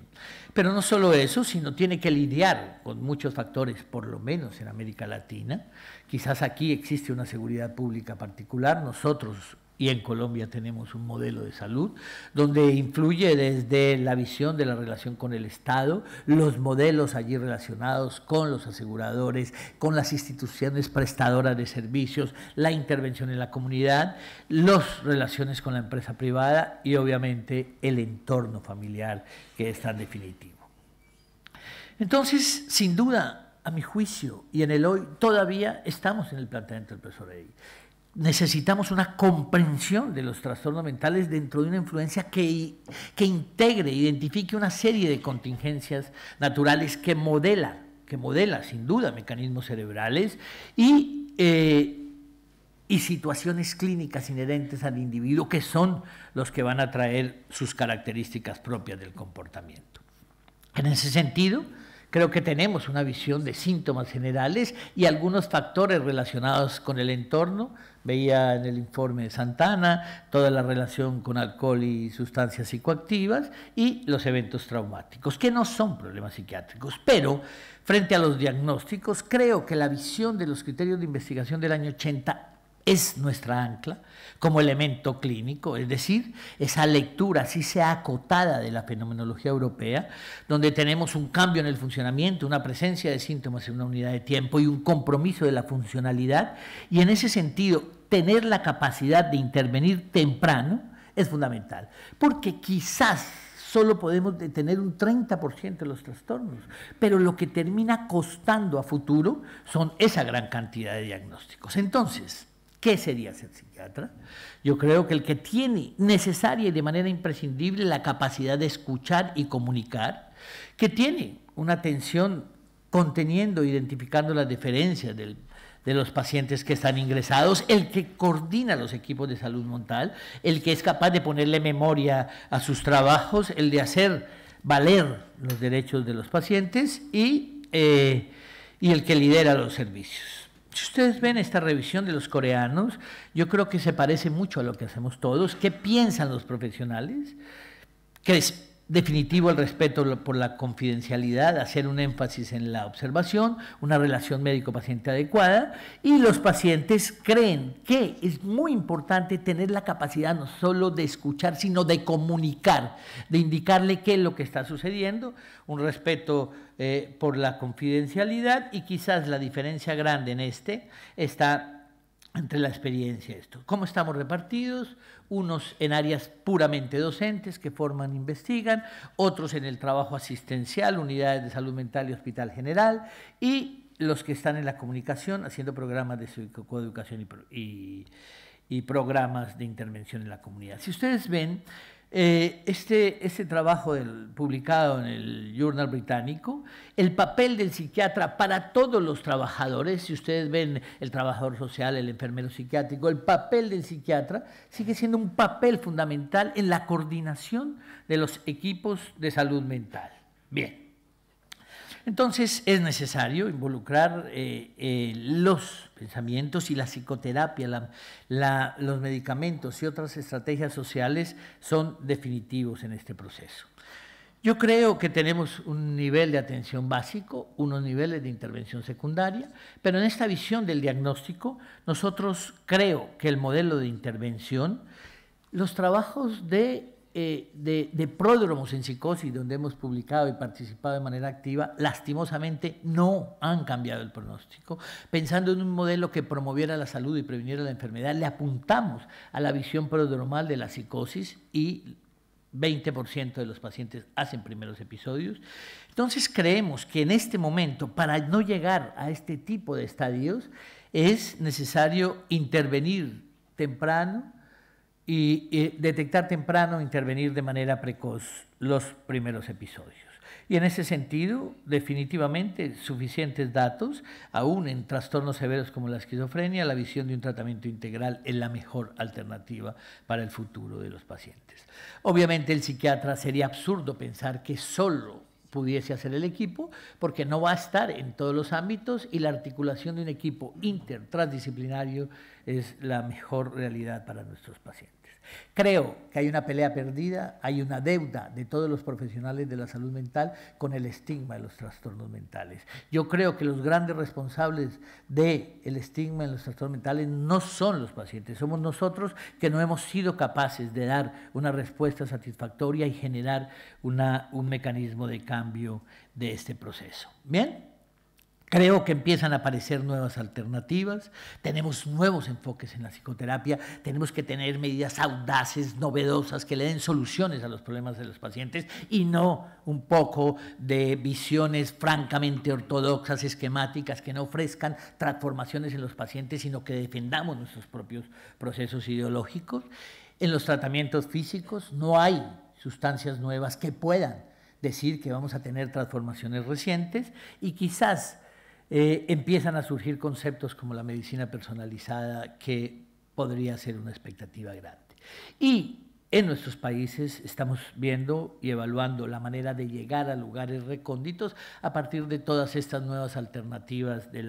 Pero no solo eso, sino tiene que lidiar con muchos factores, por lo menos en América Latina. Quizás aquí existe una seguridad pública particular, nosotros y en Colombia tenemos un modelo de salud donde influye desde la visión de la relación con el Estado, los modelos allí relacionados con los aseguradores, con las instituciones prestadoras de servicios, la intervención en la comunidad, las relaciones con la empresa privada y obviamente el entorno familiar, que es tan definitivo. Entonces, sin duda, a mi juicio y en el hoy, todavía estamos en el planteamiento del profesor Rey. Necesitamos una comprensión de los trastornos mentales dentro de una influencia que integre, identifique una serie de contingencias naturales que modela sin duda mecanismos cerebrales y situaciones clínicas inherentes al individuo, que son los que van a traer sus características propias del comportamiento. En ese sentido, creo que tenemos una visión de síntomas generales y algunos factores relacionados con el entorno. Veía en el informe de Santana toda la relación con alcohol y sustancias psicoactivas y los eventos traumáticos, que no son problemas psiquiátricos. Pero frente a los diagnósticos, creo que la visión de los criterios de investigación del año 80 es nuestra ancla como elemento clínico, es decir, esa lectura, así sea acotada, de la fenomenología europea, donde tenemos un cambio en el funcionamiento, una presencia de síntomas en una unidad de tiempo y un compromiso de la funcionalidad, y en ese sentido tener la capacidad de intervenir temprano es fundamental, porque quizás solo podemos detener un 30% de los trastornos, pero lo que termina costando a futuro son esa gran cantidad de diagnósticos. Entonces, ¿qué sería ser psiquiatra? Yo creo que el que tiene necesaria y de manera imprescindible la capacidad de escuchar y comunicar, que tiene una atención conteniendo, identificando las diferencias de los pacientes que están ingresados, el que coordina los equipos de salud mental, el que es capaz de ponerle memoria a sus trabajos, el de hacer valer los derechos de los pacientes y el que lidera los servicios. Si ustedes ven esta revisión de los coreanos, yo creo que se parece mucho a lo que hacemos todos. ¿Qué piensan los profesionales? Que es definitivo el respeto por la confidencialidad, hacer un énfasis en la observación, una relación médico-paciente adecuada, y los pacientes creen que es muy importante tener la capacidad no solo de escuchar, sino de comunicar, de indicarle qué es lo que está sucediendo, un respeto por la confidencialidad, y quizás la diferencia grande en está entre la experiencia y esto. ¿Cómo estamos repartidos? Unos en áreas puramente docentes que forman e investigan, otros en el trabajo asistencial, unidades de salud mental y hospital general, y los que están en la comunicación haciendo programas de psicoeducación y programas de intervención en la comunidad. Si ustedes ven, este trabajo publicado en el Journal británico, el papel del psiquiatra para todos los trabajadores, si ustedes ven el trabajador social, el enfermero psiquiátrico, el papel del psiquiatra sigue siendo un papel fundamental en la coordinación de los equipos de salud mental. Bien. Entonces es necesario involucrar los pensamientos, y la psicoterapia, los medicamentos y otras estrategias sociales son definitivos en este proceso. Yo creo que tenemos un nivel de atención básico, unos niveles de intervención secundaria, pero en esta visión del diagnóstico, nosotros creo que el modelo de intervención, los trabajos de de pródromos en psicosis, donde hemos publicado y participado de manera activa, lastimosamente no han cambiado el pronóstico. Pensando en un modelo que promoviera la salud y previniera la enfermedad, le apuntamos a la visión prodromal de la psicosis y 20% de los pacientes hacen primeros episodios. Entonces creemos que en este momento, para no llegar a este tipo de estadios, es necesario intervenir temprano y detectar temprano, intervenir de manera precoz los primeros episodios. Y en ese sentido, definitivamente, suficientes datos, aún en trastornos severos como la esquizofrenia, la visión de un tratamiento integral es la mejor alternativa para el futuro de los pacientes. Obviamente el psiquiatra sería absurdo pensar que solo pudiese hacer el equipo, porque no va a estar en todos los ámbitos y la articulación de un equipo transdisciplinario es la mejor realidad para nuestros pacientes. Creo que hay una pelea perdida, hay una deuda de todos los profesionales de la salud mental con el estigma de los trastornos mentales. Yo creo que los grandes responsables del estigma en los trastornos mentales no son los pacientes, somos nosotros que no hemos sido capaces de dar una respuesta satisfactoria y generar un mecanismo de cambio de este proceso. ¿Bien? Creo que empiezan a aparecer nuevas alternativas, tenemos nuevos enfoques en la psicoterapia, tenemos que tener medidas audaces, novedosas, que le den soluciones a los problemas de los pacientes y no un poco de visiones francamente ortodoxas, esquemáticas, que no ofrezcan transformaciones en los pacientes, sino que defendamos nuestros propios procesos ideológicos. En los tratamientos físicos no hay sustancias nuevas que puedan decir que vamos a tener transformaciones recientes y quizás empiezan a surgir conceptos como la medicina personalizada, que podría ser una expectativa grande. Y en nuestros países estamos viendo y evaluando la manera de llegar a lugares recónditos a partir de todas estas nuevas alternativas de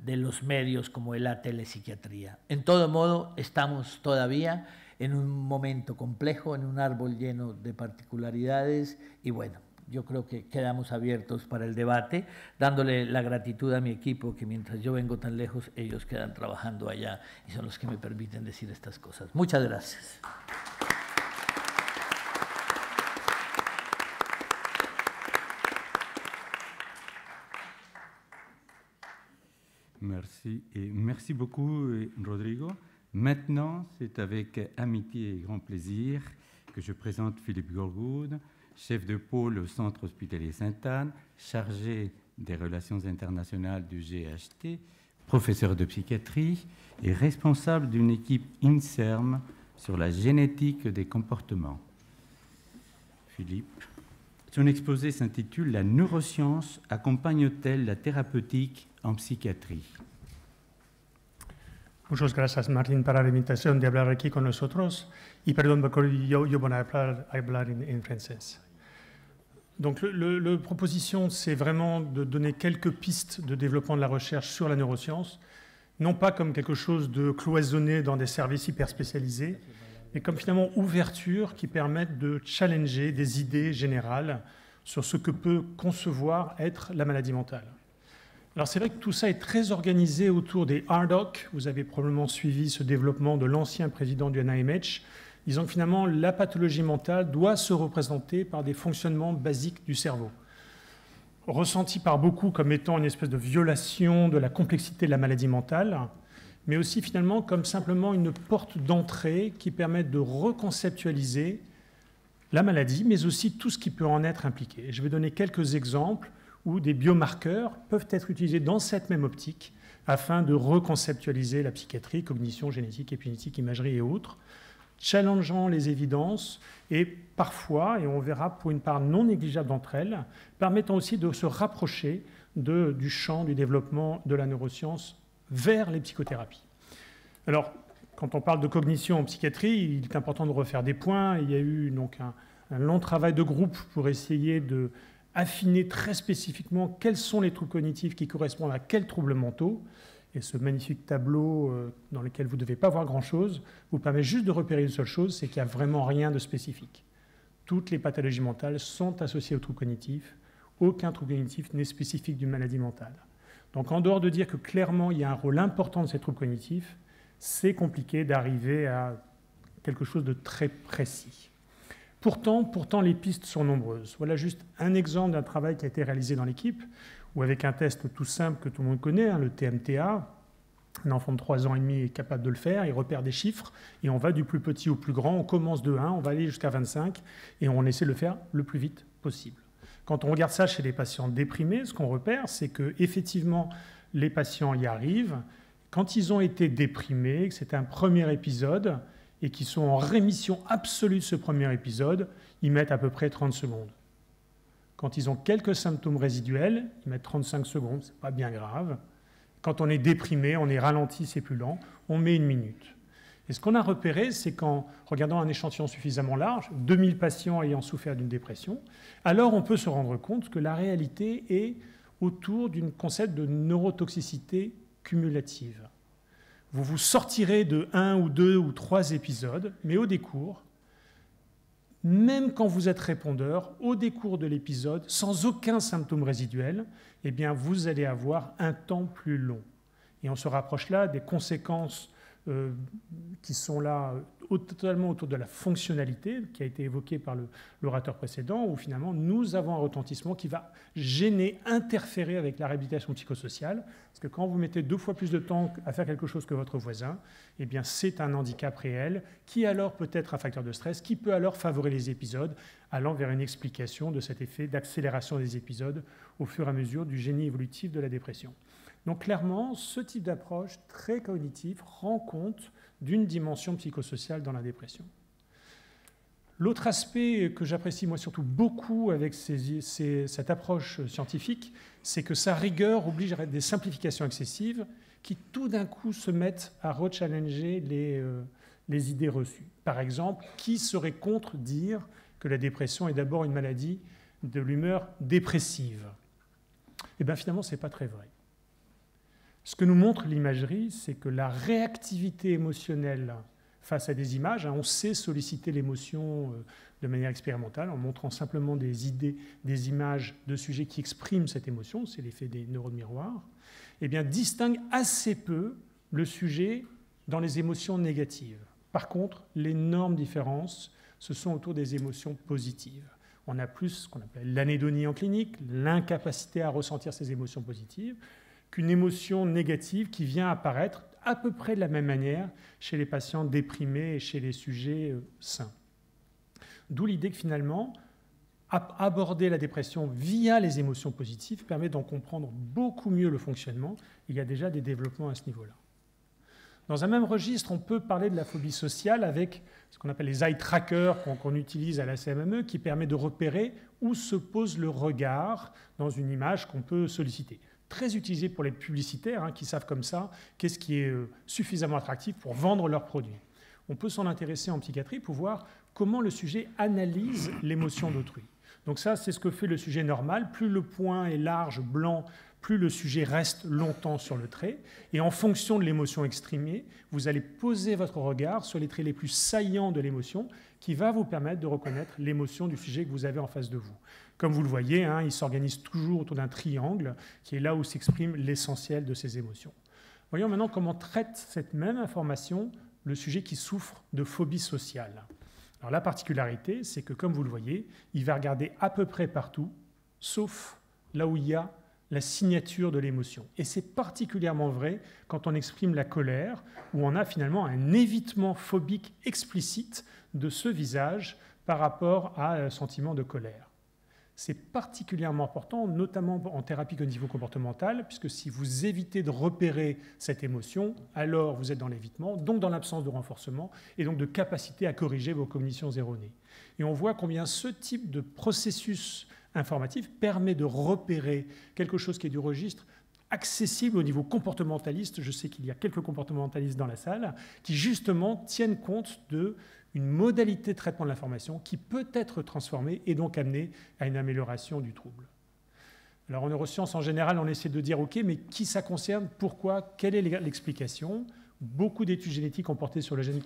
los medios como la telepsiquiatría. En todo modo, estamos todavía en un momento complejo, en un árbol lleno de particularidades y bueno, yo creo que quedamos abiertos para el debate, dándole la gratitud a mi equipo, que mientras yo vengo tan lejos, ellos quedan trabajando allá y son los que me permiten decir estas cosas. Muchas gracias. Merci beaucoup, Rodrigo. Maintenant, c'est avec amitié et grand plaisir que je présente Philippe Gorgoud, chef de pôle au Centre hospitalier Sainte-Anne, chargé des relations internationales du GHT, professeur de psychiatrie et responsable d'une équipe INSERM sur la génétique des comportements. Philippe, son exposé s'intitule « La neuroscience accompagne-t-elle la thérapeutique en psychiatrie ?» Muchas gracias, Martín, para la invitación de hablar aquí con nosotros. Y perdón, porque yo voy a hablar en francés. Donc, la proposition, c'est vraiment de donner quelques pistes de développement de la recherche sur la neuroscience, non pas comme quelque chose de cloisonné dans des services hyper spécialisés, mais comme finalement ouverture qui permettent de challenger des idées générales sur ce que peut concevoir être la maladie mentale. Alors c'est vrai que tout ça est très organisé autour des RDoC. Vous avez probablement suivi ce développement de l'ancien président du NIMH, disant que finalement la pathologie mentale doit se représenter par des fonctionnements basiques du cerveau, ressenti par beaucoup comme étant une espèce de violation de la complexité de la maladie mentale, mais aussi finalement comme simplement une porte d'entrée qui permet de reconceptualiser la maladie, mais aussi tout ce qui peut en être impliqué. Et je vais donner quelques exemples où des biomarqueurs peuvent être utilisés dans cette même optique afin de reconceptualiser la psychiatrie, cognition, génétique, épigénétique, imagerie et autres, challengeant les évidences et parfois, et on verra pour une part non négligeable d'entre elles, permettant aussi de se rapprocher du champ du développement de la neuroscience vers les psychothérapies. Alors, quand on parle de cognition en psychiatrie, il est important de refaire des points. Il y a eu donc un long travail de groupe pour essayer de affiner très spécifiquement quels sont les troubles cognitifs qui correspondent à quels troubles mentaux. Et ce magnifique tableau dans lequel vous ne devez pas voir grand-chose vous permet juste de repérer une seule chose, c'est qu'il n'y a vraiment rien de spécifique. Toutes les pathologies mentales sont associées aux troubles cognitifs. Aucun trouble cognitif n'est spécifique d'une maladie mentale. Donc en dehors de dire que clairement il y a un rôle important de ces troubles cognitifs, c'est compliqué d'arriver à quelque chose de très précis. Pourtant, les pistes sont nombreuses. Voilà juste un exemple d'un travail qui a été réalisé dans l'équipe, où avec un test tout simple que tout le monde connaît, le TMTA, un enfant de 3 ans et demi est capable de le faire, il repère des chiffres, et on va du plus petit au plus grand, on commence de 1, on va aller jusqu'à 25, et on essaie de le faire le plus vite possible. Quand on regarde ça chez les patients déprimés, ce qu'on repère, c'est qu'effectivement, les patients y arrivent. Quand ils ont été déprimés, que c'est un premier épisode, et qu'ils sont en rémission absolue de ce premier épisode, ils mettent à peu près 30 secondes. Quand ils ont quelques symptômes résiduels, ils mettent 35 secondes, ce n'est pas bien grave. Quand on est déprimé, on est ralenti, c'est plus lent, on met 1 minute. Et ce qu'on a repéré, c'est qu'en regardant un échantillon suffisamment large, 2000 patients ayant souffert d'une dépression, alors on peut se rendre compte que la réalité est autour d'un concept de neurotoxicité cumulative. Vous vous sortirez de 1 ou 2 ou 3 épisodes, mais au décours, même quand vous êtes répondeur, au décours de l'épisode, sans aucun symptôme résiduel, eh bien, vous allez avoir un temps plus long. Et on se rapproche là des conséquences qui sont là totalement autour de la fonctionnalité, qui a été évoquée par l'orateur précédent, où finalement nous avons un retentissement qui va gêner, interférer avec la réhabilitation psychosociale, parce que quand vous mettez 2 fois plus de temps à faire quelque chose que votre voisin, eh bien c'est un handicap réel, qui alors peut être un facteur de stress, qui peut alors favoriser les épisodes, allant vers une explication de cet effet d'accélération des épisodes au fur et à mesure du génie évolutif de la dépression. Donc clairement, ce type d'approche très cognitive rend compte d'une dimension psychosociale dans la dépression. L'autre aspect que j'apprécie moi surtout beaucoup avec cette approche scientifique, c'est que sa rigueur oblige à des simplifications excessives qui tout d'un coup se mettent à rechallenger les idées reçues. Par exemple, qui serait contre dire que la dépression est d'abord une maladie de l'humeur dépressive? Eh bien finalement, ce n'est pas très vrai. Ce que nous montre l'imagerie, c'est que la réactivité émotionnelle face à des images, on sait solliciter l'émotion de manière expérimentale en montrant simplement des idées, des images de sujets qui expriment cette émotion, c'est l'effet des neurones miroirs, eh bien, distingue assez peu le sujet dans les émotions négatives. Par contre, l'énorme différence, ce sont autour des émotions positives. On a plus ce qu'on appelle l'anédonie en clinique, l'incapacité à ressentir ces émotions positives, qu'une émotion négative qui vient apparaître à peu près de la même manière chez les patients déprimés et chez les sujets sains. D'où l'idée que finalement, aborder la dépression via les émotions positives permet d'en comprendre beaucoup mieux le fonctionnement. Il y a déjà des développements à ce niveau-là. Dans un même registre, on peut parler de la phobie sociale avec ce qu'on appelle les eye trackers qu'on utilise à la CMME, qui permet de repérer où se pose le regard dans une image qu'on peut solliciter. Très utilisé pour les publicitaires qui savent comme ça qu'est-ce qui est suffisamment attractif pour vendre leurs produits. On peut s'en intéresser en psychiatrie pour voir comment le sujet analyse l'émotion d'autrui. Donc ça, c'est ce que fait le sujet normal. Plus le point est large, blanc, plus le sujet reste longtemps sur le trait. Et en fonction de l'émotion exprimée, vous allez poser votre regard sur les traits les plus saillants de l'émotion qui va vous permettre de reconnaître l'émotion du sujet que vous avez en face de vous. Comme vous le voyez, il s'organise toujours autour d'un triangle qui est là où s'exprime l'essentiel de ces émotions. Voyons maintenant comment traite cette même information le sujet qui souffre de phobie sociale. Alors la particularité, c'est que comme vous le voyez, il va regarder à peu près partout, sauf là où il y a la signature de l'émotion. Et c'est particulièrement vrai quand on exprime la colère, où on a finalement un évitement phobique explicite de ce visage par rapport à un sentiment de colère. C'est particulièrement important, notamment en thérapie cognitivo-comportementale, puisque si vous évitez de repérer cette émotion, alors vous êtes dans l'évitement, donc dans l'absence de renforcement, et donc de capacité à corriger vos cognitions erronées. Et on voit combien ce type de processus informatif permet de repérer quelque chose qui est du registre accessible au niveau comportementaliste. Je sais qu'il y a quelques comportementalistes dans la salle qui justement tiennent compte d'une modalité de traitement de l'information qui peut être transformée et donc amenée à une amélioration du trouble. Alors en neurosciences, en général, on essaie de dire « Ok, mais qui ça concerne? Pourquoi? Quelle est l'explication ?» Beaucoup d'études génétiques ont porté sur le gène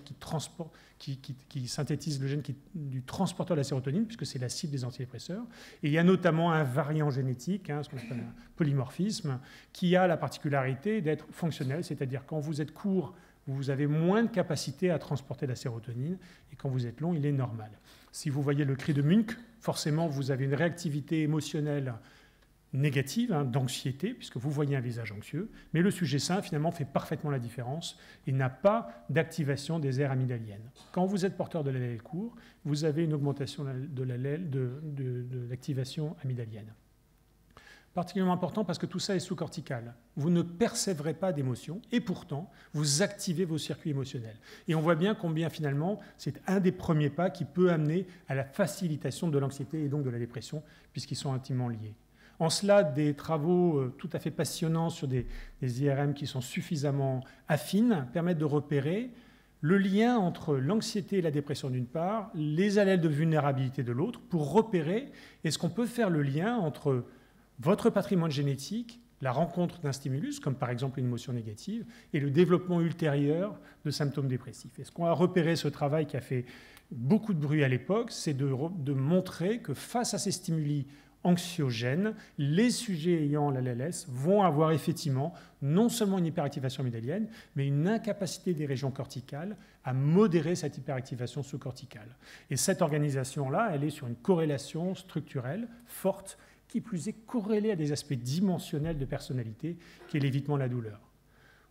qui synthétise le gène du transporteur de la sérotonine, puisque c'est la cible des antidépresseurs. Et il y a notamment un variant génétique, ce qu'on appelle un polymorphisme, qui a la particularité d'être fonctionnel, c'est-à-dire quand vous êtes court, vous avez moins de capacité à transporter la sérotonine, et quand vous êtes long, il est normal. Si vous voyez le cri de Munch, forcément, vous avez une réactivité émotionnelle négative, d'anxiété, puisque vous voyez un visage anxieux, mais le sujet sain, finalement, fait parfaitement la différence et n'a pas d'activation des aires amygdaliennes. Quand vous êtes porteur de l'allèle court, vous avez une augmentation de l'activation amygdalienne. Particulièrement important parce que tout ça est sous-cortical. Vous ne percevrez pas d'émotion et pourtant, vous activez vos circuits émotionnels. Et on voit bien combien finalement, c'est un des premiers pas qui peut amener à la facilitation de l'anxiété et donc de la dépression, puisqu'ils sont intimement liés. En cela, des travaux tout à fait passionnants sur des IRM qui sont suffisamment affines permettent de repérer le lien entre l'anxiété et la dépression d'une part, les allèles de vulnérabilité de l'autre, pour repérer est-ce qu'on peut faire le lien entre votre patrimoine génétique, la rencontre d'un stimulus, comme par exemple une émotion négative, et le développement ultérieur de symptômes dépressifs. Et ce qu'on a repéré, ce travail qui a fait beaucoup de bruit à l'époque, c'est de montrer que face à ces stimuli anxiogènes, les sujets ayant la LLS vont avoir effectivement non seulement une hyperactivation amygdalienne, mais une incapacité des régions corticales à modérer cette hyperactivation sous-corticale. Et cette organisation-là, elle est sur une corrélation structurelle forte, qui plus est corrélée à des aspects dimensionnels de personnalité, qui est l'évitement de la douleur.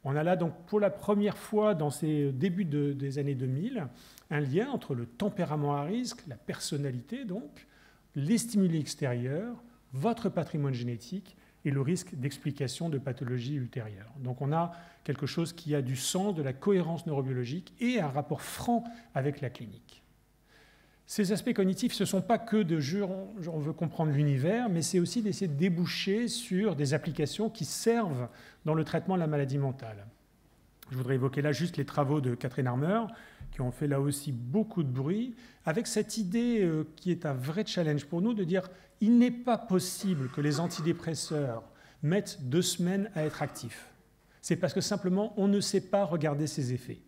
On a là donc pour la première fois dans ces débuts des années 2000 un lien entre le tempérament à risque, la personnalité donc, les stimuli extérieurs, votre patrimoine génétique et le risque d'explication de pathologies ultérieures. Donc on a quelque chose qui a du sens, de la cohérence neurobiologique et un rapport franc avec la clinique. Ces aspects cognitifs, ce ne sont pas que de on veut comprendre l'univers, mais c'est aussi d'essayer de déboucher sur des applications qui servent dans le traitement de la maladie mentale. Je voudrais évoquer là juste les travaux de Catherine Harmer, qui ont fait là aussi beaucoup de bruit, avec cette idée qui est un vrai challenge pour nous, de dire il n'est pas possible que les antidépresseurs mettent 2 semaines à être actifs. C'est parce que simplement, on ne sait pas regarder ces effets.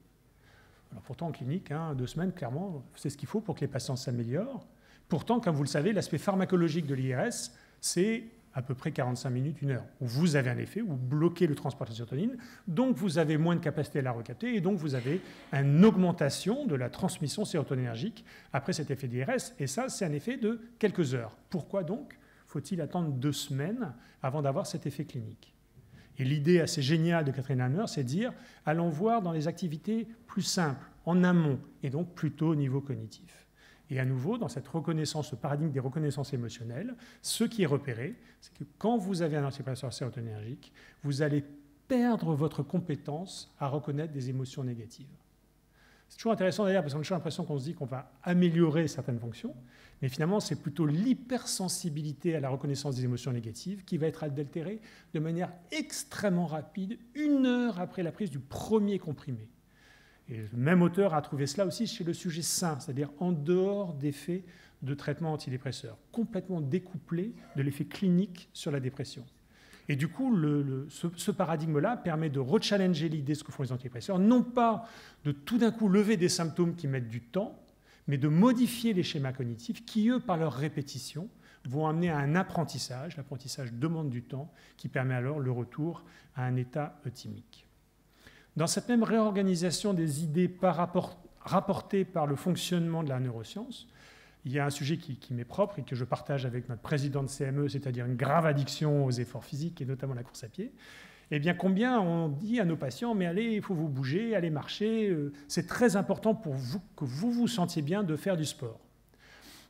Alors pourtant, en clinique, 2 semaines, clairement, c'est ce qu'il faut pour que les patients s'améliorent. Pourtant, comme vous le savez, l'aspect pharmacologique de l'IRS, c'est à peu près 45 minutes, 1 heure, où vous avez un effet, où vous bloquez le transport de la sérotonine, donc vous avez moins de capacité à la recapter, et donc vous avez une augmentation de la transmission sérotoninergique après cet effet d'IRS, et ça, c'est un effet de quelques heures. Pourquoi donc faut-il attendre 2 semaines avant d'avoir cet effet clinique ? Et l'idée assez géniale de Catherine Harmer, c'est de dire, allons voir dans les activités plus simples, en amont, et donc plutôt au niveau cognitif. Et à nouveau, dans cette reconnaissance, ce paradigme des reconnaissances émotionnelles, ce qui est repéré, c'est que quand vous avez un antidépresseur sérotoninergique, vous allez perdre votre compétence à reconnaître des émotions négatives. C'est toujours intéressant d'ailleurs, parce qu'on a toujours l'impression qu'on se dit qu'on va améliorer certaines fonctions, mais finalement, c'est plutôt l'hypersensibilité à la reconnaissance des émotions négatives qui va être altérée de manière extrêmement rapide, 1 heure après la prise du premier comprimé. Et le même auteur a trouvé cela aussi chez le sujet sain, c'est-à-dire en dehors d'effets de traitement antidépresseur, complètement découplé de l'effet clinique sur la dépression. Et du coup, ce paradigme-là permet de rechallenger l'idée de ce que font les antidépresseurs, non pas de tout d'un coup lever des symptômes qui mettent du temps, mais de modifier les schémas cognitifs qui, eux, par leur répétition, vont amener à un apprentissage. L'apprentissage demande du temps, qui permet alors le retour à un état euthymique. Dans cette même réorganisation des idées rapportées par le fonctionnement de la neuroscience, il y a un sujet qui m'est propre et que je partage avec notre président de CME, c'est-à-dire une grave addiction aux efforts physiques et notamment la course à pied. Eh bien, combien on dit à nos patients, mais allez, il faut vous bouger, allez marcher, c'est très important pour vous que vous vous sentiez bien de faire du sport.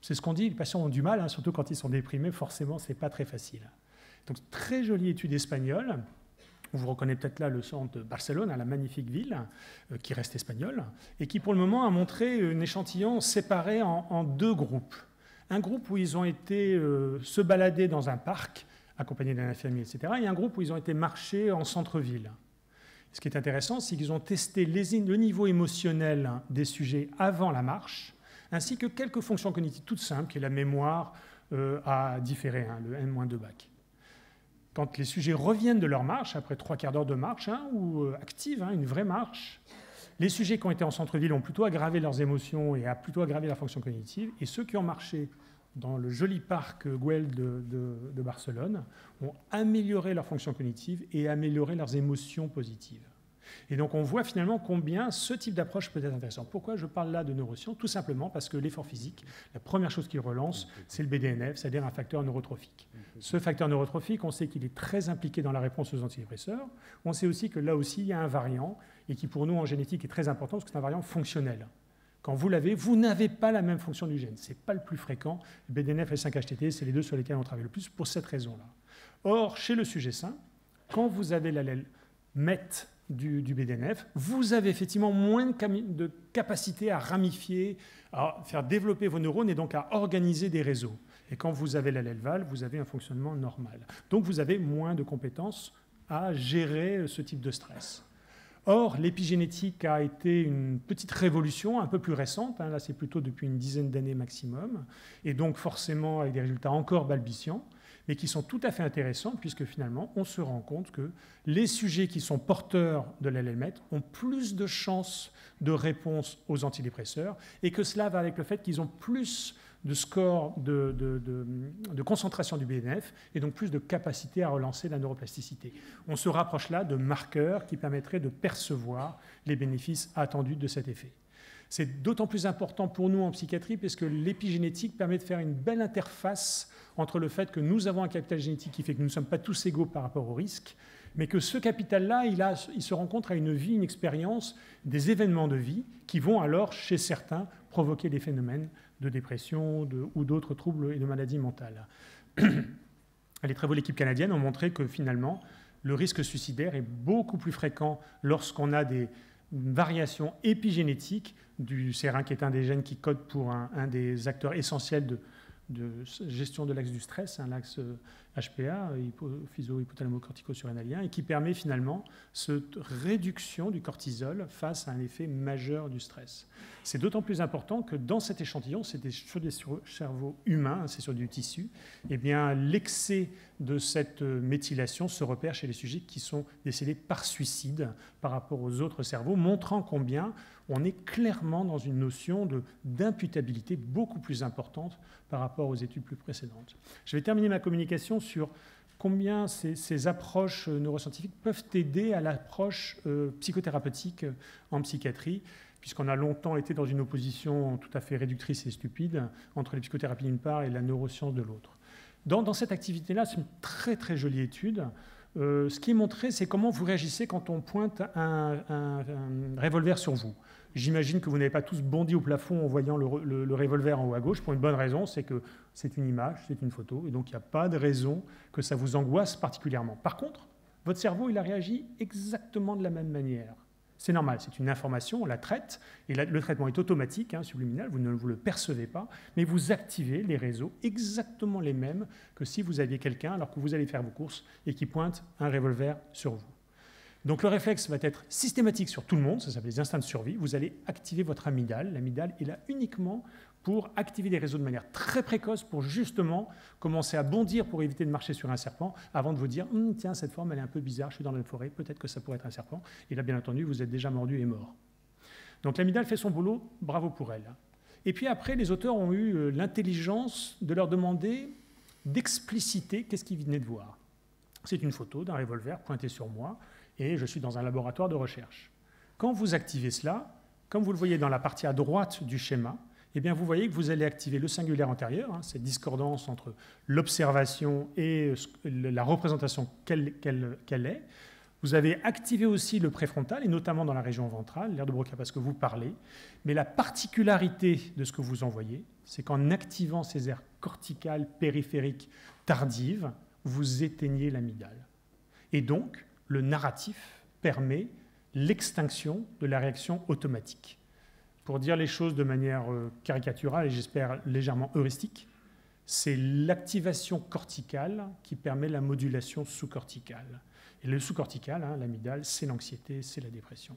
C'est ce qu'on dit, les patients ont du mal, surtout quand ils sont déprimés, forcément, ce n'est pas très facile. Donc, très jolie étude espagnole. Vous reconnaissez peut-être là le centre de Barcelone, la magnifique ville, qui reste espagnole, et qui pour le moment a montré un échantillon séparé en 2 groupes. Un groupe où ils ont été se balader dans un parc, accompagnés d'un infirmier, etc., et un groupe où ils ont été marcher en centre-ville. Ce qui est intéressant, c'est qu'ils ont testé le niveau émotionnel des sujets avant la marche, ainsi que quelques fonctions cognitives toutes simples, qui est la mémoire à différer, le N-2 bac. Quand les sujets reviennent de leur marche, après 3/4 d'heure de marche, ou active, une vraie marche, les sujets qui ont été en centre-ville ont plutôt aggravé leurs émotions et a plutôt aggravé leur fonction cognitive, et ceux qui ont marché dans le joli parc Güell de Barcelone ont amélioré leur fonction cognitive et amélioré leurs émotions positives. Et donc on voit finalement combien ce type d'approche peut être intéressant. Pourquoi je parle là de neurosciences? Tout simplement parce que l'effort physique, la première chose qu'il relance, c'est le BDNF, c'est-à-dire un facteur neurotrophique. Ce facteur neurotrophique, on sait qu'il est très impliqué dans la réponse aux antidépresseurs. On sait aussi que là aussi, il y a un variant, et qui pour nous en génétique est très important, parce que c'est un variant fonctionnel. Quand vous l'avez, vous n'avez pas la même fonction du gène. Ce n'est pas le plus fréquent. Le BDNF et le 5-HTT, c'est les deux sur lesquels on travaille le plus pour cette raison-là. Or, chez le sujet sain, quand vous avez l'allèle MET du BDNF, vous avez effectivement moins de capacité à ramifier, à faire développer vos neurones et donc à organiser des réseaux. Et quand vous avez l'allèle VAL, vous avez un fonctionnement normal. Donc vous avez moins de compétences à gérer ce type de stress. Or, l'épigénétique a été une petite révolution un peu plus récente, là c'est plutôt depuis une dizaine d'années maximum, et donc forcément avec des résultats encore balbutiants, mais qui sont tout à fait intéressants, puisque finalement on se rend compte que les sujets qui sont porteurs de l'LMET ont plus de chances de réponse aux antidépresseurs, et que cela va avec le fait qu'ils ont plus de score de concentration du BDNF et donc plus de capacité à relancer la neuroplasticité. On se rapproche là de marqueurs qui permettraient de percevoir les bénéfices attendus de cet effet. C'est d'autant plus important pour nous en psychiatrie parce que l'épigénétique permet de faire une belle interface entre le fait que nous avons un capital génétique qui fait que nous ne sommes pas tous égaux par rapport au risque, mais que ce capital-là, il se rencontre à une vie, une expérience, des événements de vie qui vont alors, chez certains, provoquer des phénomènes de dépression ou d'autres troubles et de maladies mentales. Les travaux de l'équipe canadienne ont montré que finalement, le risque suicidaire est beaucoup plus fréquent lorsqu'on a des variations épigénétiques du sérin, qui est un des gènes qui code pour un des acteurs essentiels de gestion de l'axe du stress, l'axe HPA, hypothalamo-cortico-surrénalien, et qui permet finalement cette réduction du cortisol face à un effet majeur du stress. C'est d'autant plus important que dans cet échantillon, c'est sur des cerveaux humains, c'est sur du tissu, et bien l'excès de cette méthylation se repère chez les sujets qui sont décédés par suicide par rapport aux autres cerveaux, montrant combien on est clairement dans une notion d'imputabilité beaucoup plus importante par rapport aux études plus précédentes. Je vais terminer ma communication sur combien ces approches neuroscientifiques peuvent aider à l'approche psychothérapeutique en psychiatrie, puisqu'on a longtemps été dans une opposition tout à fait réductrice et stupide entre les psychothérapies d'une part et la neuroscience de l'autre. Dans cette activité-là, c'est une très très jolie étude. Ce qui est montré, c'est comment vous réagissez quand on pointe un revolver sur vous. J'imagine que vous n'avez pas tous bondi au plafond en voyant le revolver en haut à gauche, pour une bonne raison, c'est que c'est une image, c'est une photo, et donc il n'y a pas de raison que ça vous angoisse particulièrement. Par contre, votre cerveau, il a réagi exactement de la même manière. C'est normal, c'est une information, on la traite, et le traitement est automatique, subliminal, vous ne le percevez pas, mais vous activez les réseaux exactement les mêmes que si vous aviez quelqu'un, alors que vous allez faire vos courses, et qui pointe un revolver sur vous. Donc le réflexe va être systématique sur tout le monde, ça s'appelle les instincts de survie. Vous allez activer votre amygdale. L'amygdale est là uniquement pour activer des réseaux de manière très précoce, pour justement commencer à bondir pour éviter de marcher sur un serpent, avant de vous dire « Tiens, cette forme, elle est un peu bizarre, je suis dans la forêt, peut-être que ça pourrait être un serpent. » Et là, bien entendu, vous êtes déjà mordu et mort. Donc l'amygdale fait son boulot, bravo pour elle. Et puis après, les auteurs ont eu l'intelligence de leur demander d'expliciter qu'est-ce qu'ils venaient de voir. C'est une photo d'un revolver pointé sur moi, et je suis dans un laboratoire de recherche. Quand vous activez cela, comme vous le voyez dans la partie à droite du schéma, eh bien vous voyez que vous allez activer le singulaire antérieur, cette discordance entre l'observation et la représentation qu'elle est. Vous avez activé aussi le préfrontal, et notamment dans la région ventrale, l'aire de Broca parce que vous parlez. Mais la particularité de ce que vous envoyez, c'est qu'en activant ces aires corticales périphériques tardives, vous éteignez l'amygdale. Et donc, le narratif permet l'extinction de la réaction automatique. Pour dire les choses de manière caricaturale et j'espère légèrement heuristique, c'est l'activation corticale qui permet la modulation sous-corticale. Et le sous-cortical, l'amygdale, c'est l'anxiété, c'est la dépression.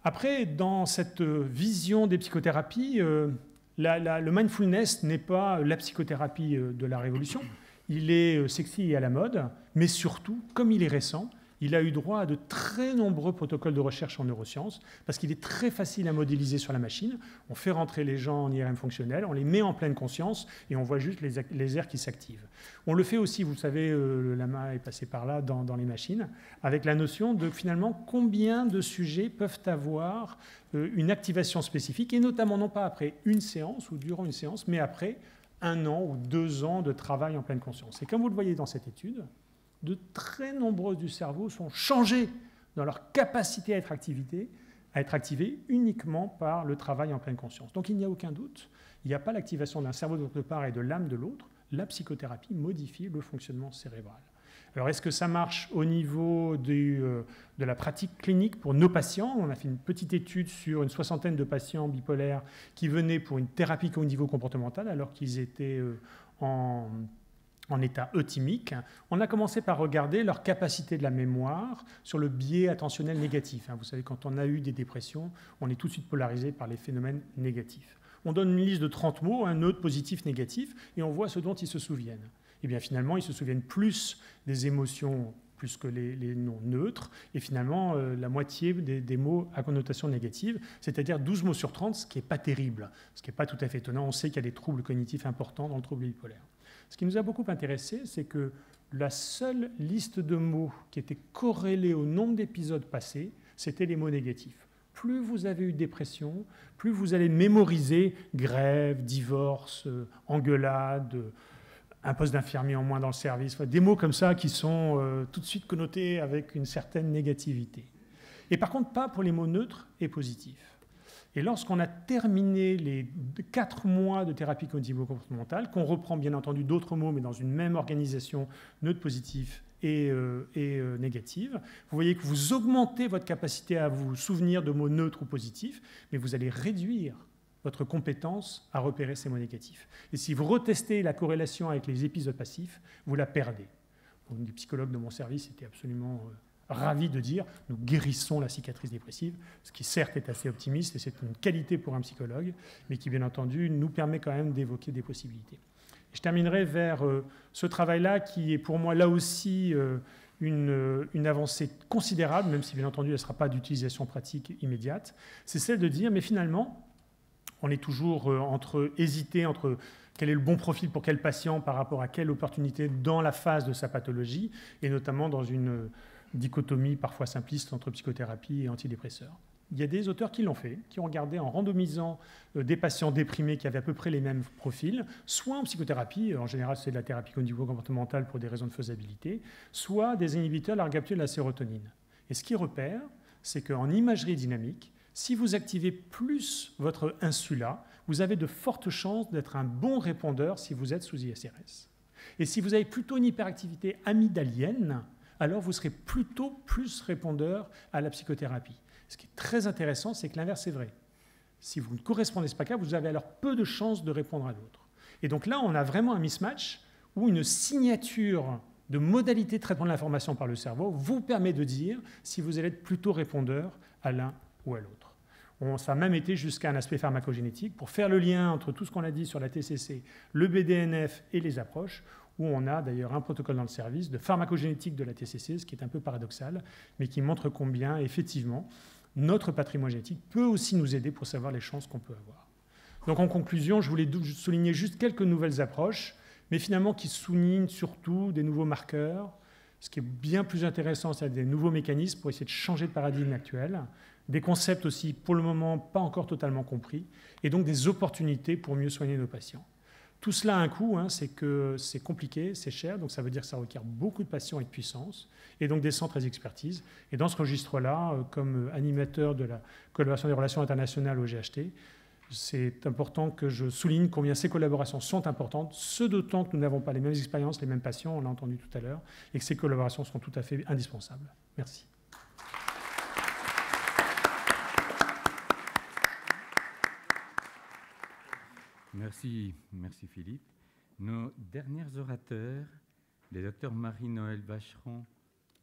Après, dans cette vision des psychothérapies, le mindfulness n'est pas la psychothérapie de la révolution. Il est sexy et à la mode, mais surtout, comme il est récent, il a eu droit à de très nombreux protocoles de recherche en neurosciences, parce qu'il est très facile à modéliser sur la machine. On fait rentrer les gens en IRM fonctionnel, on les met en pleine conscience, et on voit juste les aires qui s'activent. On le fait aussi, vous savez, le lama est passé par là dans les machines, avec la notion de finalement combien de sujets peuvent avoir une activation spécifique, et notamment non pas après une séance ou durant une séance, mais après 1 an ou 2 ans de travail en pleine conscience. Et comme vous le voyez dans cette étude, de très nombreux du cerveau sont changés dans leur capacité à être activés uniquement par le travail en pleine conscience. Donc il n'y a aucun doute, il n'y a pas l'activation d'un cerveau de part et de l'âme de l'autre. La psychothérapie modifie le fonctionnement cérébral. Alors est-ce que ça marche au niveau de la pratique clinique pour nos patients? On a fait une petite étude sur une 60aine de patients bipolaires qui venaient pour une thérapie cognitivo-comportementale alors qu'ils étaient en état euthymique. On a commencé par regarder leur capacité de la mémoire sur le biais attentionnel négatif. Vous savez, quand on a eu des dépressions, on est tout de suite polarisé par les phénomènes négatifs. On donne une liste de 30 mots, un neutre, positif, négatif, et on voit ce dont ils se souviennent. Et bien finalement, ils se souviennent plus des émotions plus que les noms neutres, et finalement la moitié des mots à connotation négative, c'est-à-dire 12 mots sur 30, ce qui n'est pas terrible, ce qui n'est pas tout à fait étonnant. On sait qu'il y a des troubles cognitifs importants dans le trouble bipolaire. Ce qui nous a beaucoup intéressé, c'est que la seule liste de mots qui était corrélée au nombre d'épisodes passés, c'était les mots négatifs. Plus vous avez eu de dépression, plus vous allez mémoriser grève, divorce, engueulade, un poste d'infirmier en moins dans le service, des mots comme ça qui sont tout de suite connotés avec une certaine négativité. Et par contre, pas pour les mots neutres et positifs. Et lorsqu'on a terminé les 4 mois de thérapie cognitivo-comportementale, qu'on reprend bien entendu d'autres mots, mais dans une même organisation neutre, positif et négative, vous voyez que vous augmentez votre capacité à vous souvenir de mots neutres ou positifs, mais vous allez réduire votre compétence à repérer ces mots négatifs. Et si vous retestez la corrélation avec les épisodes passifs, vous la perdez. Donc, les psychologues de mon service étaient absolument ravis de dire « nous guérissons la cicatrice dépressive », ce qui certes est assez optimiste et c'est une qualité pour un psychologue, mais qui bien entendu nous permet quand même d'évoquer des possibilités. Je terminerai vers ce travail-là qui est pour moi là aussi une avancée considérable, même si bien entendu elle ne sera pas d'utilisation pratique immédiate, c'est celle de dire mais finalement on est toujours hésité entre quel est le bon profil pour quel patient par rapport à quelle opportunité dans la phase de sa pathologie, et notamment dans une dichotomie parfois simpliste entre psychothérapie et antidépresseurs. Il y a des auteurs qui l'ont fait, qui ont regardé en randomisant des patients déprimés qui avaient à peu près les mêmes profils, soit en psychothérapie, en général c'est de la thérapie cognitivo-comportementale pour des raisons de faisabilité, soit des inhibiteurs de la récapture de la sérotonine. Et ce qu'ils repèrent, c'est qu'en imagerie dynamique, si vous activez plus votre insula, vous avez de fortes chances d'être un bon répondeur si vous êtes sous ISRS. Et si vous avez plutôt une hyperactivité amygdalienne, alors vous serez plutôt plus répondeur à la psychothérapie. Ce qui est très intéressant, c'est que l'inverse est vrai. Si vous ne correspondez pas à vous avez alors peu de chances de répondre à l'autre. Et donc là, on a vraiment un mismatch où une signature de modalité de traitement de l'information par le cerveau vous permet de dire si vous allez être plutôt répondeur à l'un ou à l'autre. Ça a même été jusqu'à un aspect pharmacogénétique pour faire le lien entre tout ce qu'on a dit sur la TCC, le BDNF et les approches, où on a d'ailleurs un protocole dans le service de pharmacogénétique de la TCC, ce qui est un peu paradoxal, mais qui montre combien, effectivement, notre patrimoine génétique peut aussi nous aider pour savoir les chances qu'on peut avoir. Donc en conclusion, je voulais souligner juste quelques nouvelles approches, mais finalement qui soulignent surtout des nouveaux marqueurs. Ce qui est bien plus intéressant, c'est des nouveaux mécanismes pour essayer de changer le paradigme actuel, des concepts aussi, pour le moment, pas encore totalement compris, et donc des opportunités pour mieux soigner nos patients. Tout cela a un coût, c'est que c'est compliqué, c'est cher, donc ça veut dire que ça requiert beaucoup de patients et de puissance, et donc des centres et des expertises. Et dans ce registre-là, comme animateur de la collaboration des relations internationales au GHT, c'est important que je souligne combien ces collaborations sont importantes, ce d'autant que nous n'avons pas les mêmes expériences, les mêmes patients, on l'a entendu tout à l'heure, et que ces collaborations sont tout à fait indispensables. Merci. Merci Philippe. Nos derniers orateurs, les docteurs Marie-Noëlle Vacheron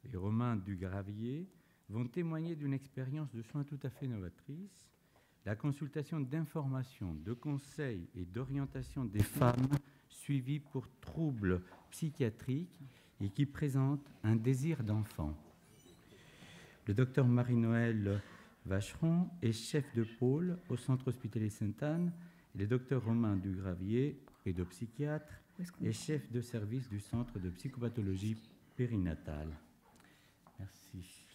et Romain Dugravier, vont témoigner d'une expérience de soins tout à fait novatrice, la consultation d'informations, de conseils et d'orientation des femmes suivies pour troubles psychiatriques et qui présentent un désir d'enfant. Le docteur Marie-Noëlle Vacheron est chef de pôle au Centre hospitalier Sainte-Anne. Et le docteur Romain Dugravier, pédopsychiatre, est chef de service du Centre de psychopathologie périnatale. Merci.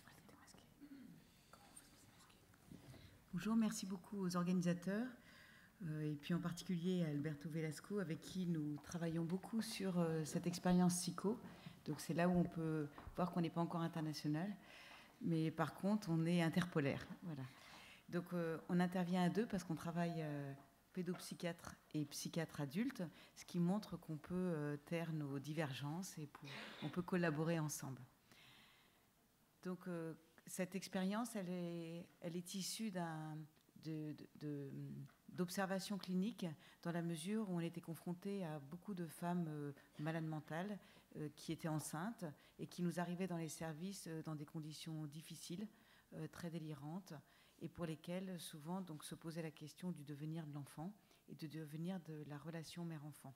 Bonjour, merci beaucoup aux organisateurs, et puis en particulier à Alberto Velasco, avec qui nous travaillons beaucoup sur cette expérience psycho. Donc c'est là où on peut voir qu'on n'est pas encore international, mais par contre on est interpolaire. Voilà. Donc on intervient à deux parce qu'on travaille pédopsychiatre et psychiatre adulte, ce qui montre qu'on peut taire nos divergences et on peut collaborer ensemble. Donc cette expérience, elle est issue d'observations cliniques dans la mesure où on était confronté à beaucoup de femmes malades mentales qui étaient enceintes et qui nous arrivaient dans les services dans des conditions difficiles, très délirantes, et pour lesquelles souvent donc, se posait la question du devenir de l'enfant et du devenir de la relation mère-enfant.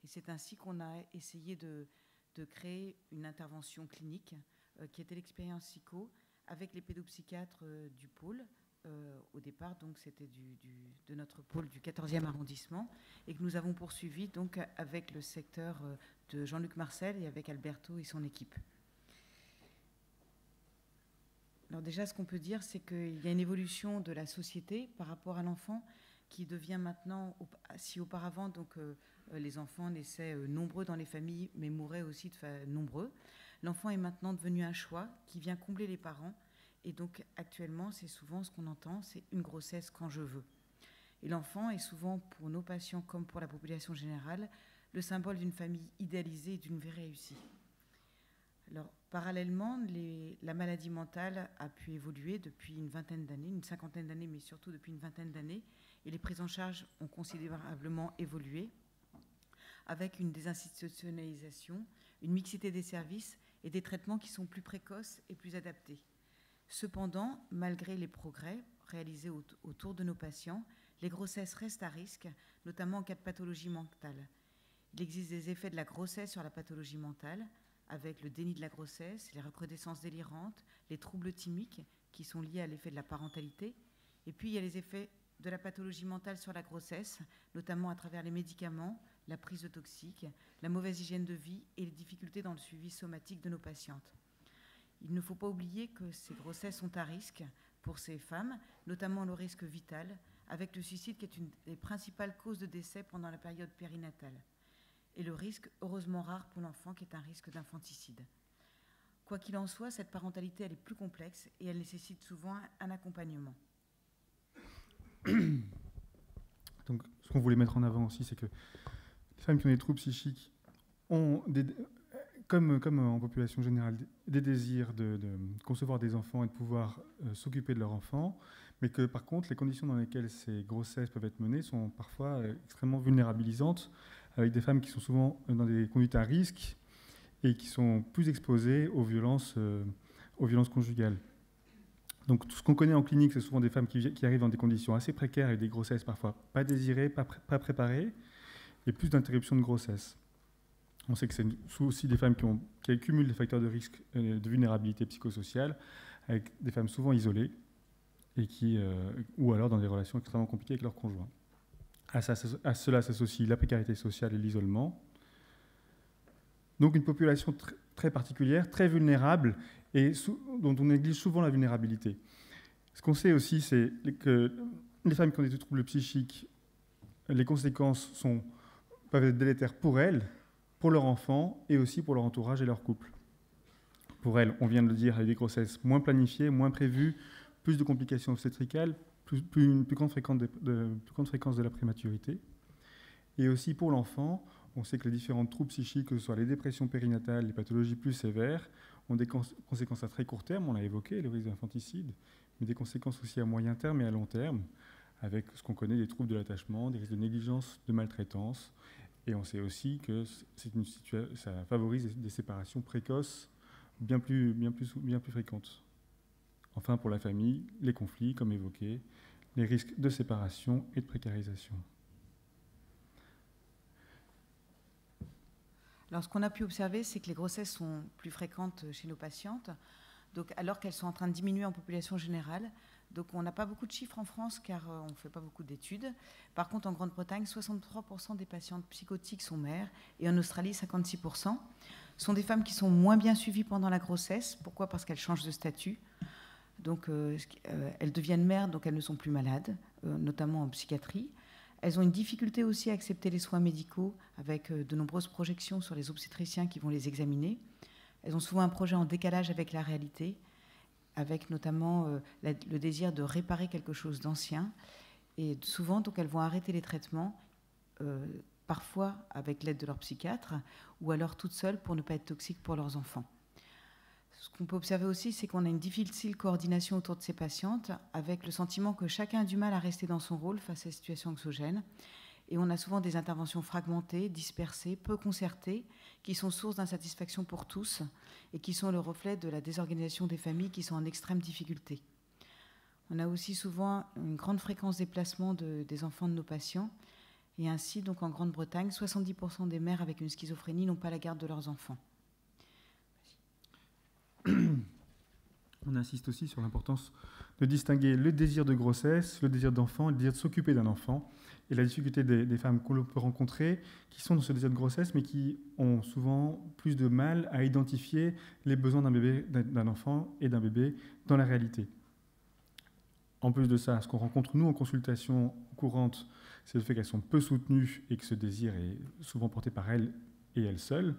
Et c'est ainsi qu'on a essayé de créer une intervention clinique qui était l'expérience psycho avec les pédopsychiatres du pôle. Au départ, donc, c'était de notre pôle du 14e arrondissement et que nous avons poursuivi donc, avec le secteur de Jean-Luc Marcel et avec Alberto et son équipe. Alors déjà, ce qu'on peut dire, c'est qu'il y a une évolution de la société par rapport à l'enfant qui devient maintenant, si auparavant donc, les enfants naissaient nombreux dans les familles mais mouraient aussi nombreux, l'enfant est maintenant devenu un choix qui vient combler les parents. Et donc, actuellement, c'est souvent ce qu'on entend, c'est une grossesse quand je veux. Et l'enfant est souvent, pour nos patients comme pour la population générale, le symbole d'une famille idéalisée et d'une vie réussie. Alors, parallèlement, la maladie mentale a pu évoluer depuis une vingtaine d'années, une cinquantaine d'années, mais surtout depuis une vingtaine d'années, et les prises en charge ont considérablement évolué, avec une désinstitutionnalisation, une mixité des services et des traitements qui sont plus précoces et plus adaptés. Cependant, malgré les progrès réalisés autour de nos patients, les grossesses restent à risque, notamment en cas de pathologie mentale. Il existe des effets de la grossesse sur la pathologie mentale, avec le déni de la grossesse, les recrudescences délirantes, les troubles thymiques qui sont liés à l'effet de la parentalité. Et puis, il y a les effets de la pathologie mentale sur la grossesse, notamment à travers les médicaments, la prise de toxiques, la mauvaise hygiène de vie et les difficultés dans le suivi somatique de nos patientes. Il ne faut pas oublier que ces grossesses sont à risque pour ces femmes, notamment le risque vital, avec le suicide qui est une des principales causes de décès pendant la période périnatale. Et le risque, heureusement rare pour l'enfant, qui est un risque d'infanticide. Quoi qu'il en soit, cette parentalité, elle est plus complexe et elle nécessite souvent un accompagnement. Donc, ce qu'on voulait mettre en avant aussi, c'est que les femmes qui ont des troubles psychiques ont, comme en population générale, des désirs de concevoir des enfants et de pouvoir s'occuper de leurs enfants, mais que par contre, les conditions dans lesquelles ces grossesses peuvent être menées sont parfois extrêmement vulnérabilisantes, avec des femmes qui sont souvent dans des conduites à risque et qui sont plus exposées aux violences conjugales. Donc tout ce qu'on connaît en clinique, c'est souvent des femmes qui arrivent dans des conditions assez précaires et des grossesses parfois pas désirées, pas préparées, et plus d'interruptions de grossesse. On sait que c'est aussi des femmes qui accumulent des facteurs de risque de vulnérabilité psychosociale, avec des femmes souvent isolées, et ou alors dans des relations extrêmement compliquées avec leurs conjoints. À cela s'associe la précarité sociale et l'isolement. Donc une population très particulière, très vulnérable, et dont on néglige souvent la vulnérabilité. Ce qu'on sait aussi, c'est que les femmes qui ont des troubles psychiques, les conséquences peuvent être délétères pour elles, pour leurs enfants, et aussi pour leur entourage et leur couple. Pour elles, on vient de le dire, avec des grossesses moins planifiées, moins prévues, plus de complications obstétricales, une plus grande fréquence de la prématurité. Et aussi pour l'enfant, on sait que les différents troubles psychiques, que ce soit les dépressions périnatales, les pathologies plus sévères, ont des conséquences à très court terme, on l'a évoqué, le risque d'infanticide, mais des conséquences aussi à moyen terme et à long terme, avec ce qu'on connaît des troubles de l'attachement, des risques de négligence, de maltraitance. Et on sait aussi que ça favorise des séparations précoces bien plus fréquentes. Enfin, pour la famille, les conflits, comme évoqué, les risques de séparation et de précarisation. Alors, ce qu'on a pu observer, c'est que les grossesses sont plus fréquentes chez nos patientes, donc, alors qu'elles sont en train de diminuer en population générale. Donc on n'a pas beaucoup de chiffres en France car on ne fait pas beaucoup d'études. Par contre, en Grande-Bretagne, 63% des patientes psychotiques sont mères et en Australie, 56%. Ce sont des femmes qui sont moins bien suivies pendant la grossesse. Pourquoi ? Parce qu'elles changent de statut. Donc elles deviennent mères, donc elles ne sont plus malades, notamment en psychiatrie. Elles ont une difficulté aussi à accepter les soins médicaux avec de nombreuses projections sur les obstétriciens qui vont les examiner. Elles ont souvent un projet en décalage avec la réalité, avec notamment le désir de réparer quelque chose d'ancien. Et souvent, donc, elles vont arrêter les traitements, parfois avec l'aide de leur psychiatre, ou alors toutes seules pour ne pas être toxiques pour leurs enfants. Ce qu'on peut observer aussi, c'est qu'on a une difficile coordination autour de ces patientes, avec le sentiment que chacun a du mal à rester dans son rôle face à ces situations anxiogènes. Et on a souvent des interventions fragmentées, dispersées, peu concertées, qui sont source d'insatisfaction pour tous et qui sont le reflet de la désorganisation des familles qui sont en extrême difficulté. On a aussi souvent une grande fréquence des placements des enfants de nos patients. Et ainsi, donc en Grande-Bretagne, 70% des mères avec une schizophrénie n'ont pas la garde de leurs enfants. On insiste aussi sur l'importance de distinguer le désir de grossesse, le désir d'enfant et le désir de s'occuper d'un enfant. Et la difficulté des femmes qu'on peut rencontrer, qui sont dans ce désir de grossesse, mais qui ont souvent plus de mal à identifier les besoins d'un bébé, d'un enfant et d'un bébé dans la réalité. En plus de ça, ce qu'on rencontre, nous, en consultation courante, c'est le fait qu'elles sont peu soutenues et que ce désir est souvent porté par elles et elles seules.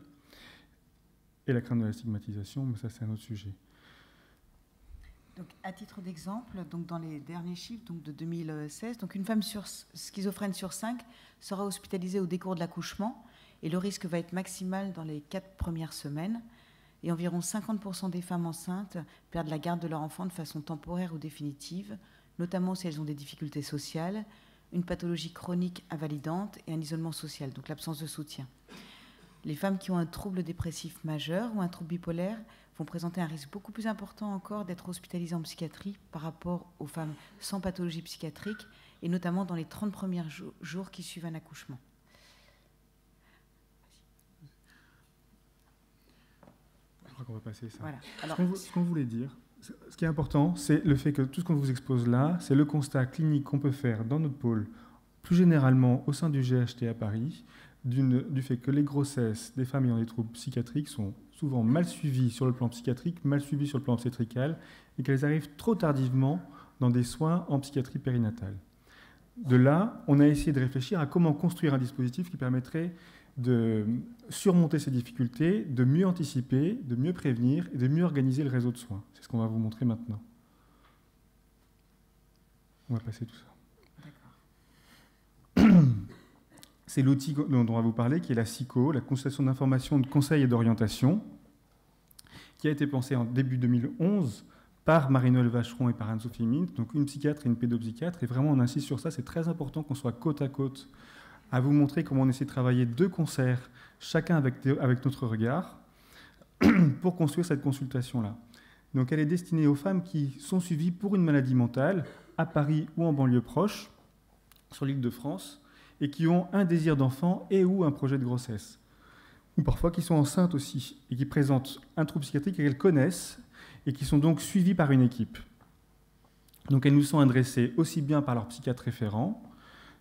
Et la crainte de la stigmatisation, mais ça, c'est un autre sujet. Donc, à titre d'exemple, donc dans les derniers chiffres donc de 2016, donc une femme schizophrène sur 5 sera hospitalisée au décours de l'accouchement et le risque va être maximal dans les 4 premières semaines. Et environ 50% des femmes enceintes perdent la garde de leur enfant de façon temporaire ou définitive, notamment si elles ont des difficultés sociales, une pathologie chronique invalidante et un isolement social, donc l'absence de soutien. Les femmes qui ont un trouble dépressif majeur ou un trouble bipolaire vont présenter un risque beaucoup plus important encore d'être hospitalisées en psychiatrie par rapport aux femmes sans pathologie psychiatrique, et notamment dans les 30 premiers jours qui suivent un accouchement. Je crois qu'on va passer ça. Voilà. Alors, ce qu'on voulait dire, ce qui est important, c'est le fait que tout ce qu'on vous expose là, c'est le constat clinique qu'on peut faire dans notre pôle, plus généralement au sein du GHT à Paris, du fait que les grossesses des femmes ayant des troubles psychiatriques sont souvent mal suivies sur le plan psychiatrique, mal suivies sur le plan obstétrical, et qu'elles arrivent trop tardivement dans des soins en psychiatrie périnatale. De là, on a essayé de réfléchir à comment construire un dispositif qui permettrait de surmonter ces difficultés, de mieux anticiper, de mieux prévenir et de mieux organiser le réseau de soins. C'est ce qu'on va vous montrer maintenant. On va passer tout ça. d'accord. C'est l'outil dont on va vous parler, qui est la CICO, la consultation d'information, de conseil et d'orientation, qui a été pensée en début 2011 par Marie-Noëlle Vacheron et par Anne-Sophie Mint, donc une psychiatre et une pédopsychiatre. Et vraiment, on insiste sur ça, c'est très important qu'on soit côte à côte, à vous montrer comment on essaie de travailler de concert, chacun avec notre regard, pour construire cette consultation-là. Donc elle est destinée aux femmes qui sont suivies pour une maladie mentale, à Paris ou en banlieue proche, sur l'Île-de-France, et qui ont un désir d'enfant et ou un projet de grossesse. Ou parfois qui sont enceintes aussi, et qui présentent un trouble psychiatrique qu'elles connaissent, et qui sont donc suivies par une équipe. Donc elles nous sont adressées aussi bien par leur psychiatre référent,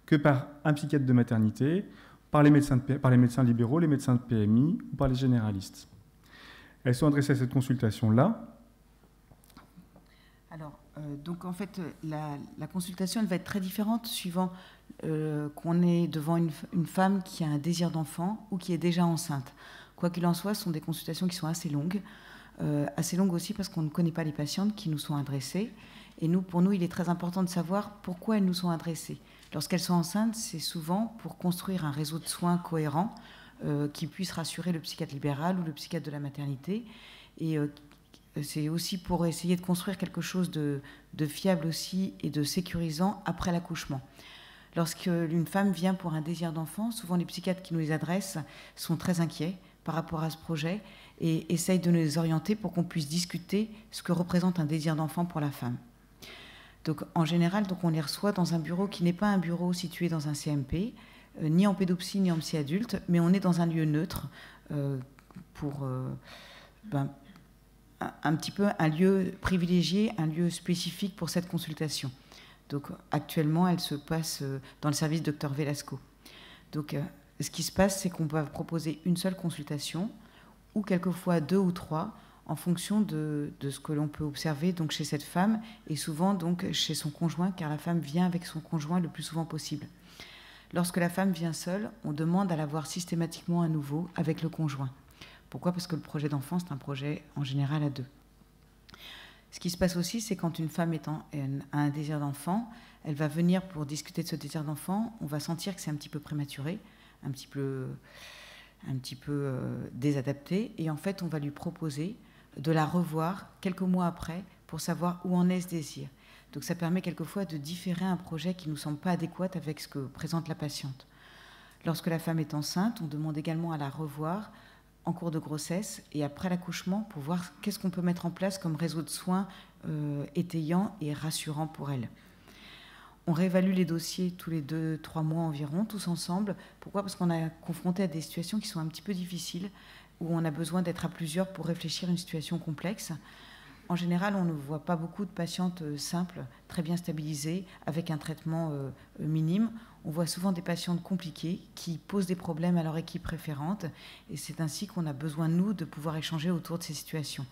que par un psychiatre de maternité, par les médecins libéraux, les médecins de PMI, ou par les généralistes. Elles sont adressées à cette consultation-là. Alors, donc en fait, la consultation elle va être très différente suivant qu'on est devant une femme qui a un désir d'enfant ou qui est déjà enceinte. Quoi qu'il en soit, ce sont des consultations qui sont assez longues aussi parce qu'on ne connaît pas les patientes qui nous sont adressées. Et pour nous, il est très important de savoir pourquoi elles nous sont adressées. Lorsqu'elles sont enceintes, c'est souvent pour construire un réseau de soins cohérent qui puisse rassurer le psychiatre libéral ou le psychiatre de la maternité. Et c'est aussi pour essayer de construire quelque chose de fiable aussi et de sécurisant après l'accouchement. Lorsqu'une femme vient pour un désir d'enfant, souvent les psychiatres qui nous les adressent sont très inquiets par rapport à ce projet et essayent de nous les orienter pour qu'on puisse discuter ce que représente un désir d'enfant pour la femme. Donc, en général, on les reçoit dans un bureau qui n'est pas un bureau situé dans un CMP, ni en pédopsie ni en psy adulte, mais on est dans un lieu neutre pour un petit peu un lieu privilégié, un lieu spécifique pour cette consultation. Donc actuellement, elle se passe dans le service Dr Velasco. Donc ce qui se passe, c'est qu'on va proposer une seule consultation, ou quelquefois 2 ou 3, en fonction de ce que l'on peut observer donc, chez cette femme, et souvent donc, chez son conjoint, car la femme vient avec son conjoint le plus souvent possible. Lorsque la femme vient seule, on demande à la voir systématiquement à nouveau avec le conjoint. Pourquoi ? Parce que le projet d'enfant, c'est un projet en général à 2. Ce qui se passe aussi, c'est quand une femme a un désir d'enfant, elle va venir pour discuter de ce désir d'enfant, on va sentir que c'est un petit peu prématuré, un petit peu désadapté, et en fait, on va lui proposer de la revoir quelques mois après pour savoir où en est ce désir. Donc ça permet quelquefois de différer un projet qui ne nous semble pas adéquat avec ce que présente la patiente. Lorsque la femme est enceinte, on demande également à la revoir en cours de grossesse et après l'accouchement pour voir qu'est-ce qu'on peut mettre en place comme réseau de soins étayant et rassurant pour elle. On réévalue les dossiers tous les 2-3 mois environ, tous ensemble. Pourquoi ? Parce qu'on est confronté à des situations qui sont un petit peu difficiles, où on a besoin d'être à plusieurs pour réfléchir à une situation complexe. En général, on ne voit pas beaucoup de patientes simples, très bien stabilisées, avec un traitement minime. On voit souvent des patientes compliquées qui posent des problèmes à leur équipe référente. Et c'est ainsi qu'on a besoin, nous, de pouvoir échanger autour de ces situations.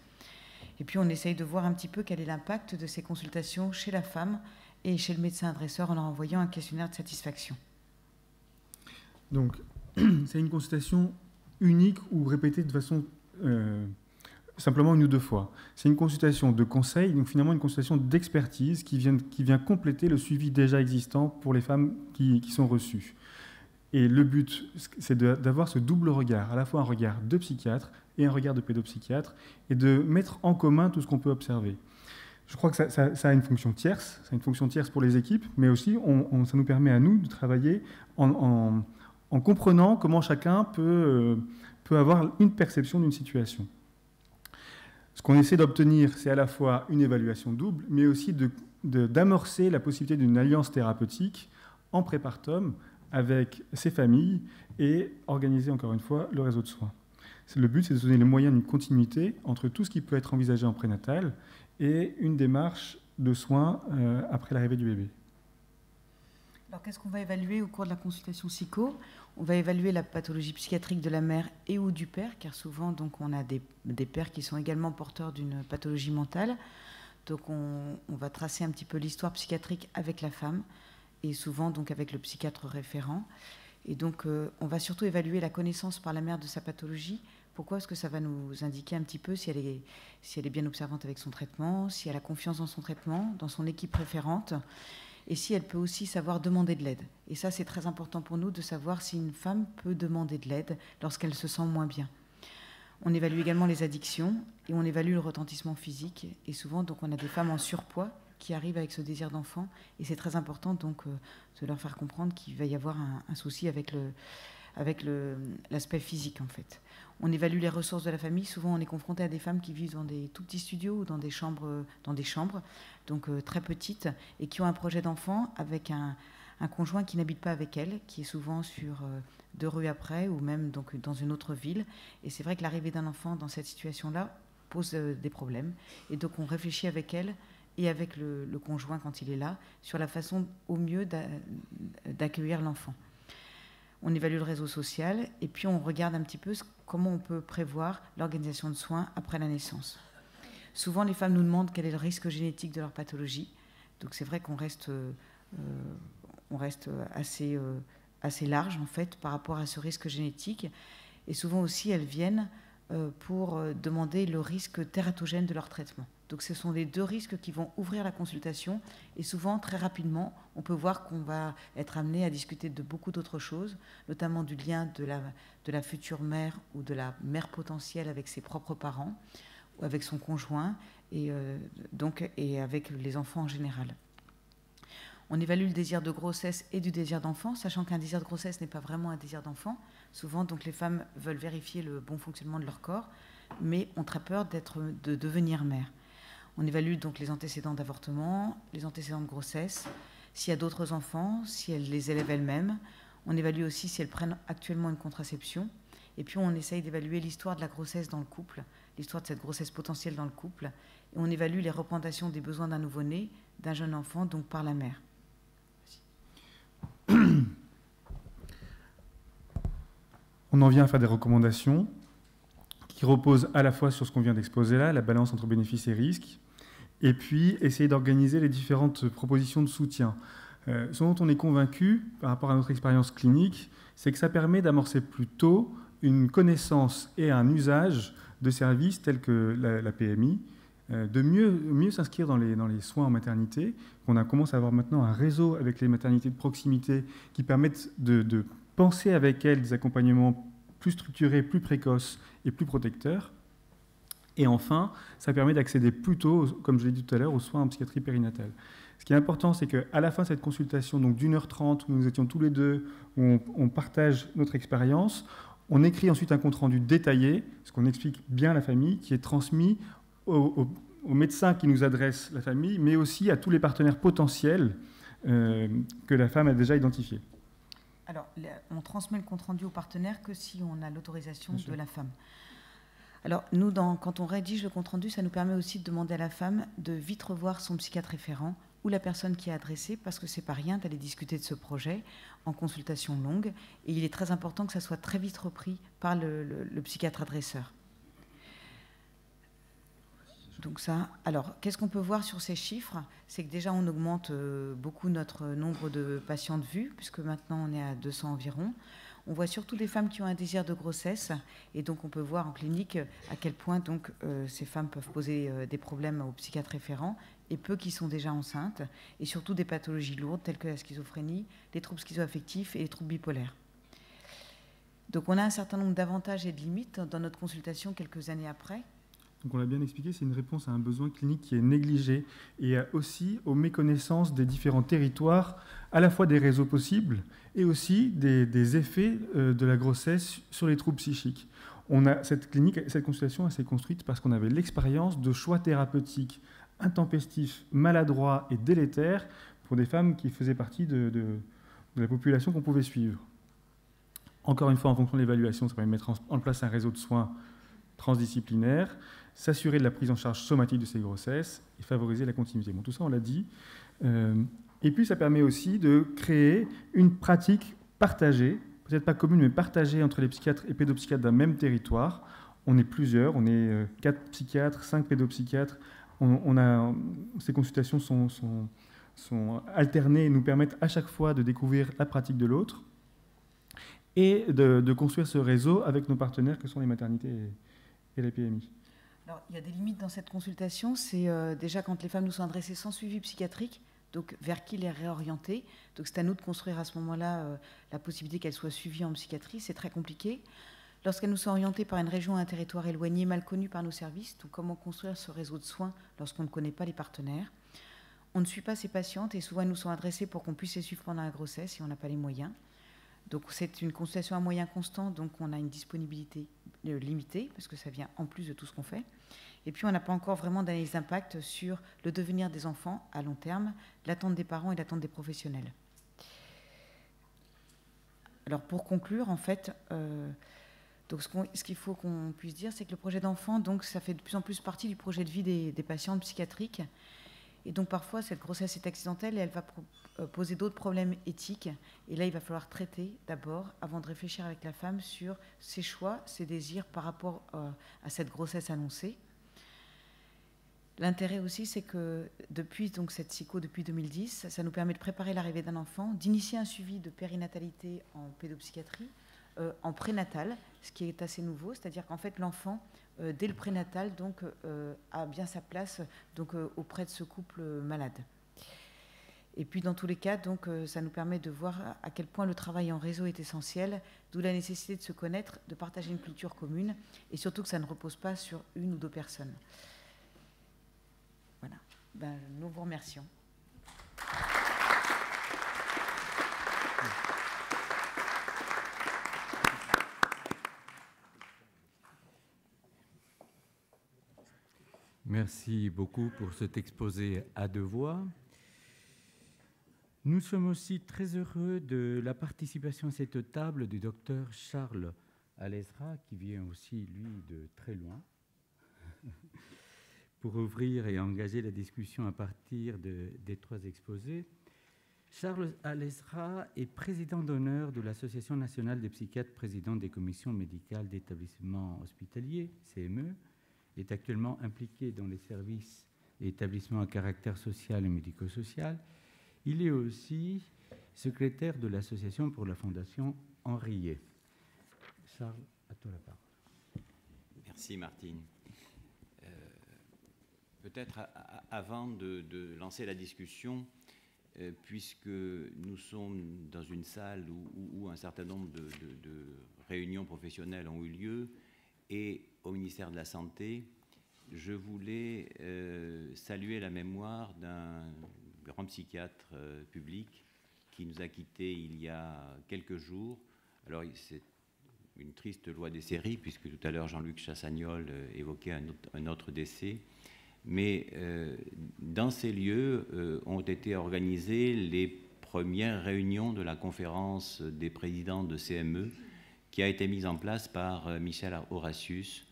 Et puis, on essaye de voir un petit peu quel est l'impact de ces consultations chez la femme et chez le médecin adresseur en leur envoyant un questionnaire de satisfaction. Donc, c'est une consultation unique ou répétée de façon simplement 1 ou 2 fois. C'est une consultation de conseil, donc finalement une consultation d'expertise qui vient compléter le suivi déjà existant pour les femmes qui sont reçues. Et le but, c'est d'avoir ce double regard, à la fois un regard de psychiatre et un regard de pédopsychiatre, et de mettre en commun tout ce qu'on peut observer. Je crois que ça a une fonction tierce, ça a une fonction tierce pour les équipes, mais aussi ça nous permet à nous de travailler en comprenant comment chacun peut avoir une perception d'une situation. Ce qu'on essaie d'obtenir, c'est à la fois une évaluation double, mais aussi d'amorcer la possibilité d'une alliance thérapeutique en prépartum avec ces familles et organiser encore une fois le réseau de soins. Le but, c'est de donner les moyens d'une continuité entre tout ce qui peut être envisagé en prénatal et une démarche de soins après l'arrivée du bébé. Alors, qu'est-ce qu'on va évaluer au cours de la consultation psycho ? On va évaluer la pathologie psychiatrique de la mère et ou du père, car souvent, donc, on a des pères qui sont également porteurs d'une pathologie mentale. Donc, on va tracer un petit peu l'histoire psychiatrique avec la femme et souvent donc avec le psychiatre référent. Et donc, on va surtout évaluer la connaissance par la mère de sa pathologie. Pourquoi ? Parce que ça va nous indiquer un petit peu si elle est bien observante avec son traitement, si elle a confiance dans son traitement, dans son équipe référente, et si elle peut aussi savoir demander de l'aide. Et ça, c'est très important pour nous de savoir si une femme peut demander de l'aide lorsqu'elle se sent moins bien. On évalue également les addictions et on évalue le retentissement physique. Et souvent, donc, on a des femmes en surpoids qui arrivent avec ce désir d'enfant. Et c'est très important donc, de leur faire comprendre qu'il va y avoir un souci avec l'aspect physique, en fait. On évalue les ressources de la famille. Souvent, on est confronté à des femmes qui vivent dans des tout petits studios ou dans des chambres donc très petites, et qui ont un projet d'enfant avec un conjoint qui n'habite pas avec elles, qui est souvent sur 2 rues après, ou même donc, dans une autre ville. Et c'est vrai que l'arrivée d'un enfant dans cette situation-là pose des problèmes. Et donc, on réfléchit avec elle et avec le conjoint, quand il est là, sur la façon au mieux d'accueillir l'enfant. On évalue le réseau social et puis on regarde un petit peu comment on peut prévoir l'organisation de soins après la naissance. Souvent, les femmes nous demandent quel est le risque génétique de leur pathologie. Donc c'est vrai qu'on reste assez large en fait par rapport à ce risque génétique. Et souvent aussi, elles viennent pour demander le risque tératogène de leur traitement. Donc ce sont les 2 risques qui vont ouvrir la consultation et souvent, très rapidement, on peut voir qu'on va être amené à discuter de beaucoup d'autres choses, notamment du lien de la future mère ou de la mère potentielle avec ses propres parents, ou avec son conjoint et avec les enfants en général. On évalue le désir de grossesse et du désir d'enfant, sachant qu'un désir de grossesse n'est pas vraiment un désir d'enfant. Souvent, donc, les femmes veulent vérifier le bon fonctionnement de leur corps, mais ont très peur de devenir mère. On évalue donc les antécédents d'avortement, les antécédents de grossesse, s'il y a d'autres enfants, si elles les élèvent elles-mêmes. On évalue aussi si elles prennent actuellement une contraception. Et puis, on essaye d'évaluer l'histoire de la grossesse dans le couple, l'histoire de cette grossesse potentielle dans le couple, et on évalue les représentations des besoins d'un nouveau-né, d'un jeune enfant, donc par la mère. On en vient à faire des recommandations qui reposent à la fois sur ce qu'on vient d'exposer là, la balance entre bénéfices et risques, et puis essayer d'organiser les différentes propositions de soutien. Ce dont on est convaincu par rapport à notre expérience clinique, c'est que ça permet d'amorcer plus tôt une connaissance et un usage de services tels que la PMI, de mieux s'inscrire dans les soins en maternité. On commence à avoir maintenant un réseau avec les maternités de proximité qui permettent de penser avec elles des accompagnements plus structurés, plus précoces et plus protecteurs. Et enfin, ça permet d'accéder plus tôt, comme je l'ai dit tout à l'heure, aux soins en psychiatrie périnatale. Ce qui est important, c'est qu'à la fin de cette consultation, donc d'1h30, où nous étions tous les deux, où on partage notre expérience, on écrit ensuite un compte-rendu détaillé, ce qu'on explique bien à la famille, qui est transmis aux médecins qui nous adressent la famille, mais aussi à tous les partenaires potentiels que la femme a déjà identifiés. Alors, on transmet le compte-rendu au partenaire que si on a l'autorisation de la femme. Alors, nous, quand on rédige le compte-rendu, ça nous permet aussi de demander à la femme de vite revoir son psychiatre référent ou la personne qui est adressée, parce que c'est pas rien d'aller discuter de ce projet en consultation longue. Et il est très important que ça soit très vite repris par le psychiatre adresseur. Donc ça, alors, qu'est-ce qu'on peut voir sur ces chiffres? C'est que déjà, on augmente beaucoup notre nombre de patientes vues, puisque maintenant, on est à 200 environ. On voit surtout des femmes qui ont un désir de grossesse, et donc on peut voir en clinique à quel point donc, ces femmes peuvent poser des problèmes au psychiatre référent, et peu qui sont déjà enceintes, et surtout des pathologies lourdes telles que la schizophrénie, les troubles schizoaffectifs et les troubles bipolaires. Donc on a un certain nombre d'avantages et de limites dans notre consultation quelques années après. Donc on l'a bien expliqué, c'est une réponse à un besoin clinique qui est négligé et aussi aux méconnaissances des différents territoires, à la fois des réseaux possibles et aussi des effets de la grossesse sur les troubles psychiques. Cette consultation, elle s'est construite parce qu'on avait l'expérience de choix thérapeutiques intempestifs, maladroits et délétères pour des femmes qui faisaient partie de la population qu'on pouvait suivre. Encore une fois, en fonction de l'évaluation, ça permet de mettre en place un réseau de soins transdisciplinaire, s'assurer de la prise en charge somatique de ces grossesses et favoriser la continuité. Bon, tout ça, on l'a dit. Et puis, ça permet aussi de créer une pratique partagée, peut-être pas commune, mais partagée entre les psychiatres et pédopsychiatres d'un même territoire. On est plusieurs, on est 4 psychiatres, 5 pédopsychiatres. Ces consultations sont alternées et nous permettent à chaque fois de découvrir la pratique de l'autre et de construire ce réseau avec nos partenaires que sont les maternités et la PMI. Alors, il y a des limites dans cette consultation. C'est déjà quand les femmes nous sont adressées sans suivi psychiatrique, donc vers qui les réorienter. Donc c'est à nous de construire à ce moment-là la possibilité qu'elles soient suivies en psychiatrie. C'est très compliqué. Lorsqu'elles nous sont orientées par une région ou un territoire éloigné, mal connu par nos services, donc comment construire ce réseau de soins lorsqu'on ne connaît pas les partenaires. On ne suit pas ces patientes et souvent elles nous sont adressées pour qu'on puisse les suivre pendant la grossesse et on n'a pas les moyens. Donc c'est une consultation à moyens constants, donc on a une disponibilité limitée, parce que ça vient en plus de tout ce qu'on fait. Et puis on n'a pas encore vraiment d'analyse d'impact sur le devenir des enfants à long terme, l'attente des parents et l'attente des professionnels. Alors pour conclure, en fait, donc ce qu'il faut qu'on puisse dire, c'est que le projet d'enfant, donc ça fait de plus en plus partie du projet de vie des patientes psychiatriques. Et donc parfois, cette grossesse est accidentelle et elle va poser d'autres problèmes éthiques. Et là, il va falloir traiter d'abord, avant de réfléchir avec la femme sur ses choix, ses désirs par rapport à cette grossesse annoncée. L'intérêt aussi, c'est que depuis donc, cette psycho, depuis 2010, ça nous permet de préparer l'arrivée d'un enfant, d'initier un suivi de périnatalité en pédopsychiatrie, en prénatal, ce qui est assez nouveau, c'est-à-dire qu'en fait, l'enfant, dès le prénatal, donc, a bien sa place donc, auprès de ce couple malade. Et puis, dans tous les cas, donc, ça nous permet de voir à quel point le travail en réseau est essentiel, d'où la nécessité de se connaître, de partager une culture commune, et surtout que ça ne repose pas sur une ou deux personnes. Voilà. Ben, nous vous remercions. Merci beaucoup pour cet exposé à deux voix. Nous sommes aussi très heureux de la participation à cette table du docteur Charles Alezra, qui vient aussi, lui, de très loin. pour ouvrir et engager la discussion à partir des trois exposés. Charles Alesra est président d'honneur de l'Association nationale des psychiatres, président des commissions médicales d'établissements hospitaliers, CME, est actuellement impliqué dans les services et établissements à caractère social et médico-social. Il est aussi secrétaire de l'Association pour la Fondation Henriet. Charles, à toi la parole. Merci Martine. Peut-être avant de lancer la discussion, puisque nous sommes dans une salle où un certain nombre de réunions professionnelles ont eu lieu, et au ministère de la Santé, je voulais saluer la mémoire d'un grand psychiatre public qui nous a quittés il y a quelques jours. Alors, c'est une triste loi des séries, puisque tout à l'heure Jean-Luc Chassagnol évoquait un autre décès. Mais dans ces lieux ont été organisées les premières réunions de la conférence des présidents de CME, qui a été mise en place par Michel Horatius.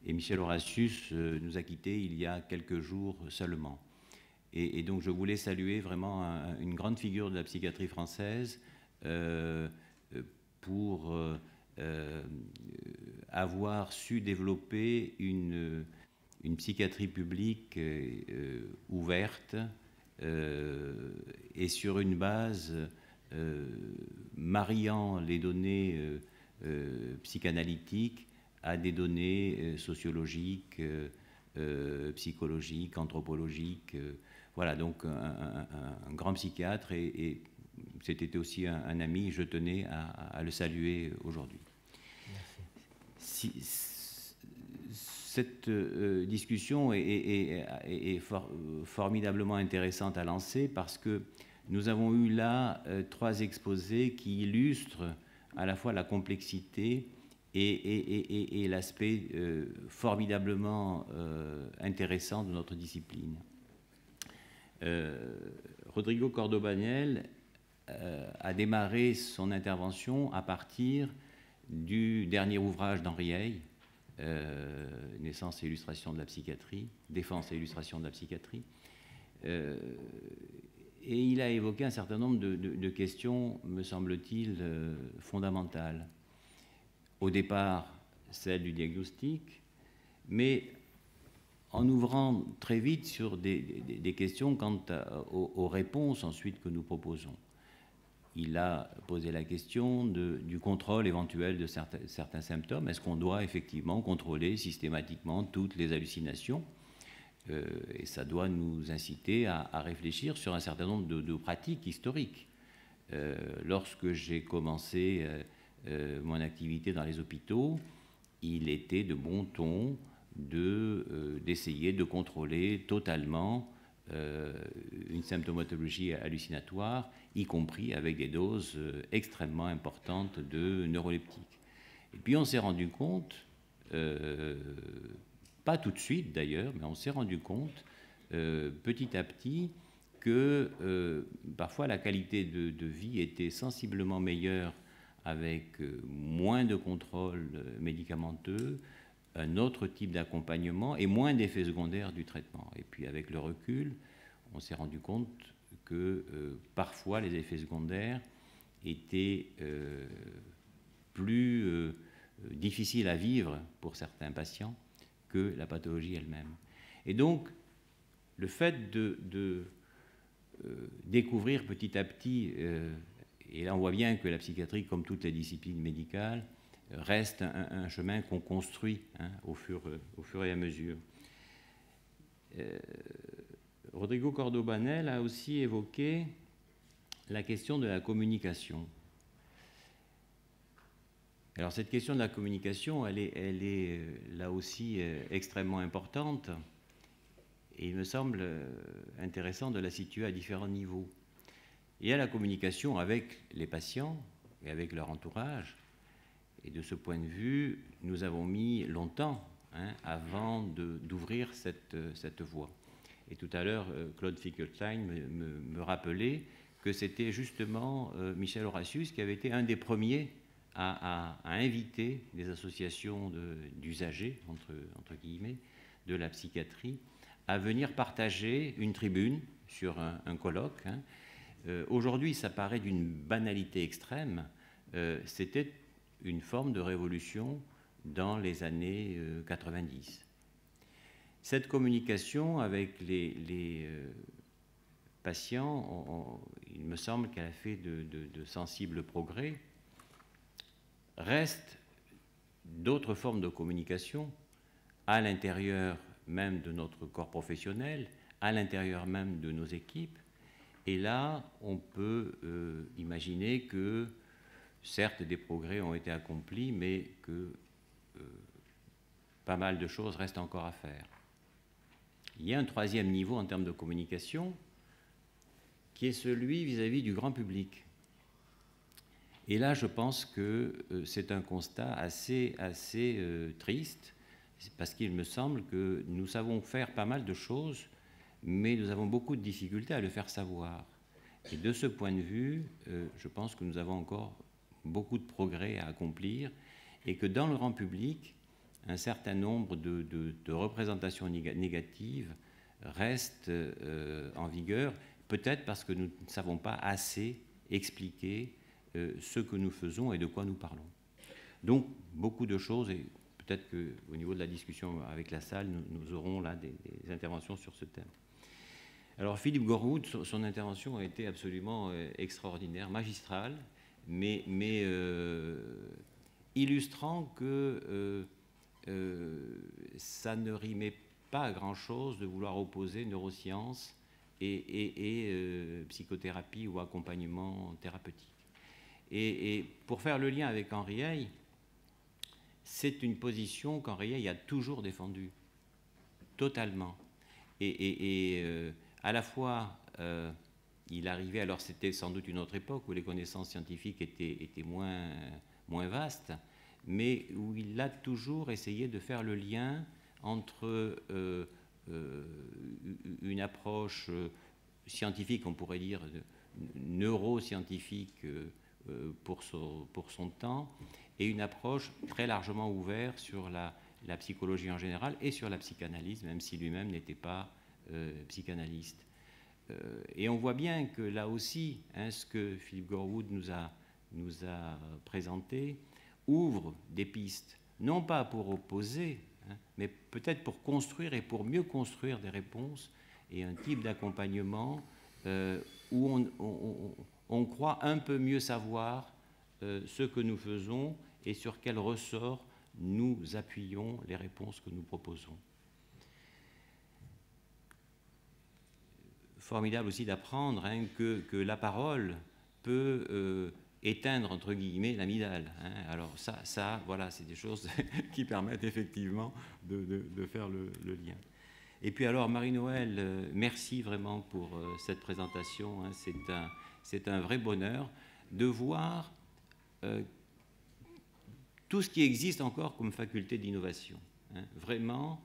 Et Michel Horatius nous a quittés il y a quelques jours seulement. Et donc je voulais saluer vraiment une grande figure de la psychiatrie française pour avoir su développer une psychiatrie publique ouverte et sur une base mariant les données psychanalytiques à des données sociologiques, psychologiques, anthropologiques. Voilà, donc un grand psychiatre, et c'était aussi un ami, je tenais à le saluer aujourd'hui. Cette discussion est formidablement intéressante à lancer, parce que nous avons eu là trois exposés qui illustrent à la fois la complexité et l'aspect formidablement intéressant de notre discipline. Rodrigo Cordobanel a démarré son intervention à partir du dernier ouvrage d'Henriet, Naissance et illustration de la psychiatrie, Défense et illustration de la psychiatrie. Et il a évoqué un certain nombre de questions, me semble-t-il, fondamentales. Au départ, celle du diagnostic, mais en ouvrant très vite sur des questions quant aux réponses ensuite que nous proposons. Il a posé la question du contrôle éventuel de certains symptômes. Est-ce qu'on doit effectivement contrôler systématiquement toutes les hallucinations ? Et ça doit nous inciter à réfléchir sur un certain nombre de pratiques historiques. Lorsque j'ai commencé mon activité dans les hôpitaux, il était de bon ton d'essayer de contrôler totalement une symptomatologie hallucinatoire, y compris avec des doses extrêmement importantes de neuroleptiques. Et puis on s'est rendu compte, pas tout de suite d'ailleurs, mais on s'est rendu compte petit à petit que parfois la qualité de vie était sensiblement meilleure avec moins de contrôle médicamenteux, un autre type d'accompagnement et moins d'effets secondaires du traitement. Et puis avec le recul, on s'est rendu compte que parfois les effets secondaires étaient plus difficiles à vivre pour certains patients que la pathologie elle-même. Et donc, le fait de découvrir petit à petit, et là on voit bien que la psychiatrie, comme toutes les disciplines médicales, reste un chemin qu'on construit au fur et à mesure. Rodrigo Cordobanel a aussi évoqué la question de la communication. Alors cette question de la communication, elle est là aussi extrêmement importante, et il me semble intéressant de la situer à différents niveaux. Il y a la communication avec les patients et avec leur entourage. Et de ce point de vue, nous avons mis longtemps avant d'ouvrir cette voie. Et tout à l'heure, Claude Finkelstein me rappelait que c'était justement Michel Horatius qui avait été un des premiers à inviter les associations d'usagers, entre guillemets, de la psychiatrie à venir partager une tribune sur un colloque. Hein. Aujourd'hui, ça paraît d'une banalité extrême. C'était une forme de révolution dans les années 90. Cette communication avec les patients, il me semble qu'elle a fait de sensibles progrès. Restent d'autres formes de communication à l'intérieur même de notre corps professionnel, à l'intérieur même de nos équipes. Et là, on peut imaginer que, certes, des progrès ont été accomplis, mais que pas mal de choses restent encore à faire. Il y a un troisième niveau en termes de communication, qui est celui vis-à-vis du grand public. Et là, je pense que c'est un constat assez triste, parce qu'il me semble que nous savons faire pas mal de choses, mais nous avons beaucoup de difficultés à le faire savoir. Et de ce point de vue, je pense que nous avons encore beaucoup de progrès à accomplir, et que dans le grand public, un certain nombre de représentations négatives restent en vigueur, peut-être parce que nous ne savons pas assez expliquer ce que nous faisons et de quoi nous parlons. Donc, beaucoup de choses, et peut-être qu'au niveau de la discussion avec la salle, nous aurons là des interventions sur ce thème. Alors, Philippe Gorwood, son intervention a été absolument extraordinaire, magistrale, mais illustrant que ça ne rimait pas à grand-chose de vouloir opposer neurosciences et psychothérapie ou accompagnement thérapeutique. Et pour faire le lien avec Henri Hey, c'est une position qu'Henri Hey a toujours défendue, totalement. À la fois, il arrivait, alors c'était sans doute une autre époque où les connaissances scientifiques étaient moins vastes, mais où il a toujours essayé de faire le lien entre une approche scientifique, on pourrait dire neuroscientifique pour son temps, et une approche très largement ouverte sur la psychologie en général et sur la psychanalyse, même si lui-même n'était pas psychanalyste. Et on voit bien que là aussi, hein, ce que Philippe Gorwood nous a présenté ouvre des pistes, non pas pour opposer, hein, mais peut-être pour construire et pour mieux construire des réponses et un type d'accompagnement où on croit un peu mieux savoir ce que nous faisons et sur quel ressort nous appuyons les réponses que nous proposons. Formidable aussi d'apprendre, hein, que la parole peut éteindre, entre guillemets, l'amygdale. Hein. Alors ça, voilà, c'est des choses qui permettent effectivement de faire le lien. Et puis alors, Marie-Noëlle, merci vraiment pour cette présentation. Hein. C'est un vrai bonheur de voir tout ce qui existe encore comme faculté d'innovation. Hein. Vraiment,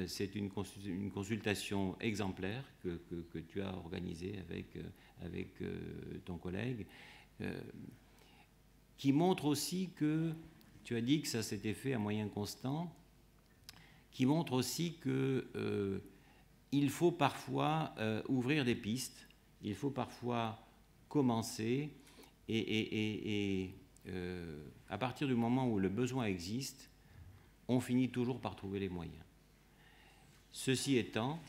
c'est une consultation exemplaire que tu as organisée avec ton collègue, qui montre aussi que, tu as dit que ça s'était fait à moyens constants, qui montre aussi que il faut parfois ouvrir des pistes, il faut parfois commencer, et à partir du moment où le besoin existe, on finit toujours par trouver les moyens. Ceci étant,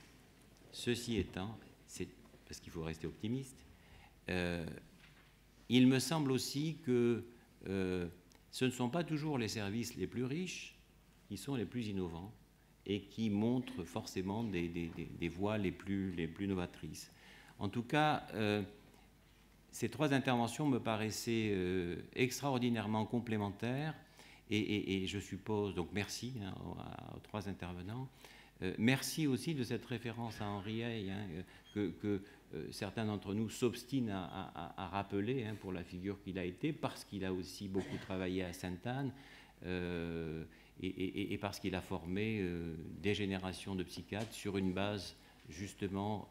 c'est parce qu'il faut rester optimiste, il me semble aussi que ce ne sont pas toujours les services les plus riches qui sont les plus innovants et qui montrent forcément des voies les plus novatrices. En tout cas, ces trois interventions me paraissaient extraordinairement complémentaires et je suppose, donc merci hein, aux trois intervenants. Merci aussi de cette référence à Henri Hey, hein, que certains d'entre nous s'obstinent à rappeler hein, pour la figure qu'il a été, parce qu'il a aussi beaucoup travaillé à Sainte-Anne et parce qu'il a formé des générations de psychiatres sur une base justement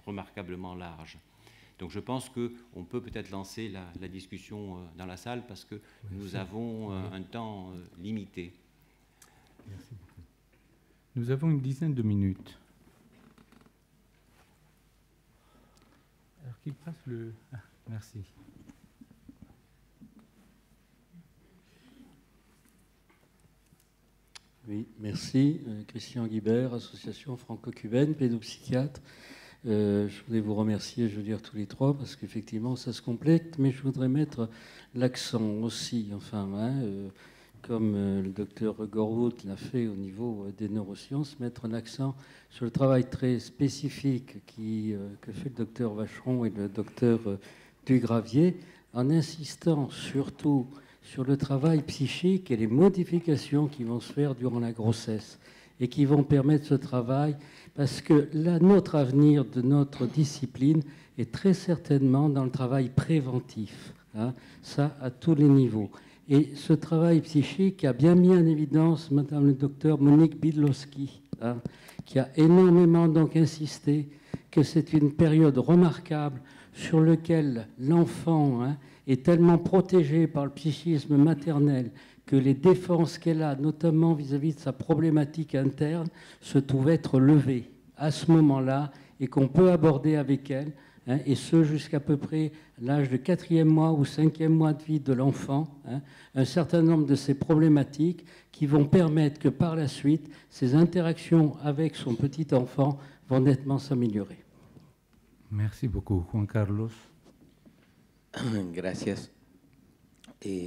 remarquablement large. Donc je pense qu'on peut peut-être lancer la discussion dans la salle parce que nous avons un temps limité. Merci beaucoup. Nous avons une dizaine de minutes. Alors qu'il passe le... Ah, merci. Oui, merci. Christian Guibert, Association franco-cubaine, pédopsychiatre. Je voudrais vous remercier, je veux dire, tous les trois, parce qu'effectivement, ça se complète, mais je voudrais mettre l'accent aussi, comme le docteur Gorwood l'a fait au niveau des neurosciences, mettre l'accent sur le travail très spécifique que fait le docteur Vacheron et le docteur Dugravier, en insistant surtout sur le travail psychique et les modifications qui vont se faire durant la grossesse et qui vont permettre ce travail, parce que là, notre avenir de notre discipline est très certainement dans le travail préventif, ça à tous les niveaux. Et ce travail psychique a bien mis en évidence Madame le docteur Monique Bydlowski, qui a énormément donc insisté que c'est une période remarquable sur laquelle l'enfant est tellement protégé par le psychisme maternel que les défenses qu'elle a, notamment vis-à-vis de sa problématique interne, se trouvent être levées à ce moment-là et qu'on peut aborder avec elle, et ce jusqu'à peu près l'âge de 4e mois ou 5e mois de vie de l'enfant, un certain nombre de ces problématiques qui vont permettre que par la suite, ces interactions avec son petit enfant vont nettement s'améliorer. Merci beaucoup. Juan Carlos. Gracias.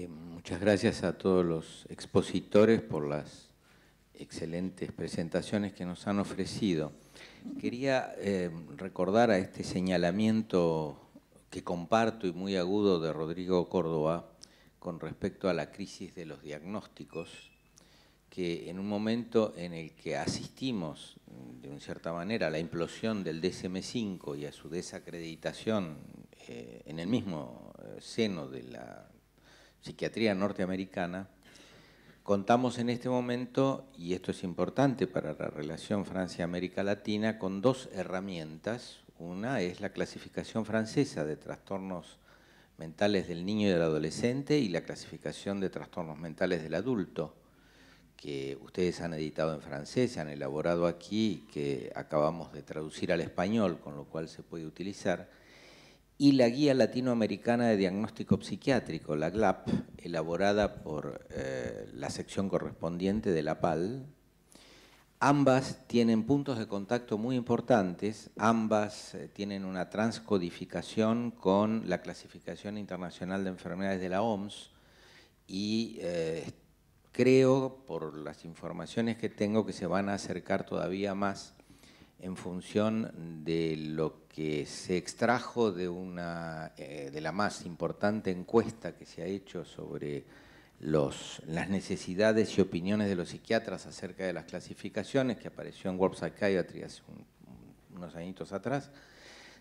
Muchas gracias a todos los expositores por las excelentes presentaciones que nos han ofrecido. Quería recordar a este señalamiento que comparto y muy agudo de Rodrigo Córdoba con respecto a la crisis de los diagnósticos, que en un momento en el que asistimos, de una cierta manera, a la implosión del DSM-5 y a su desacreditación en el mismo seno de la psiquiatría norteamericana, contamos en este momento, y esto es importante para la relación Francia-América Latina, con dos herramientas. Una es la clasificación francesa de trastornos mentales del niño y del adolescente y la clasificación de trastornos mentales del adulto, que ustedes han editado en francés, se han elaborado aquí, que acabamos de traducir al español, con lo cual se puede utilizar, y la Guía Latinoamericana de Diagnóstico Psiquiátrico, la GLAP, elaborada por la sección correspondiente de la PAL. Ambas tienen puntos de contacto muy importantes, ambas tienen una transcodificación con la Clasificación Internacional de Enfermedades de la OMS y creo, por las informaciones que tengo, que se van a acercar todavía más en función de lo que se extrajo de la más importante encuesta que se ha hecho sobre las necesidades y opiniones de los psiquiatras acerca de las clasificaciones, que apareció en World Psychiatry hace unos añitos atrás,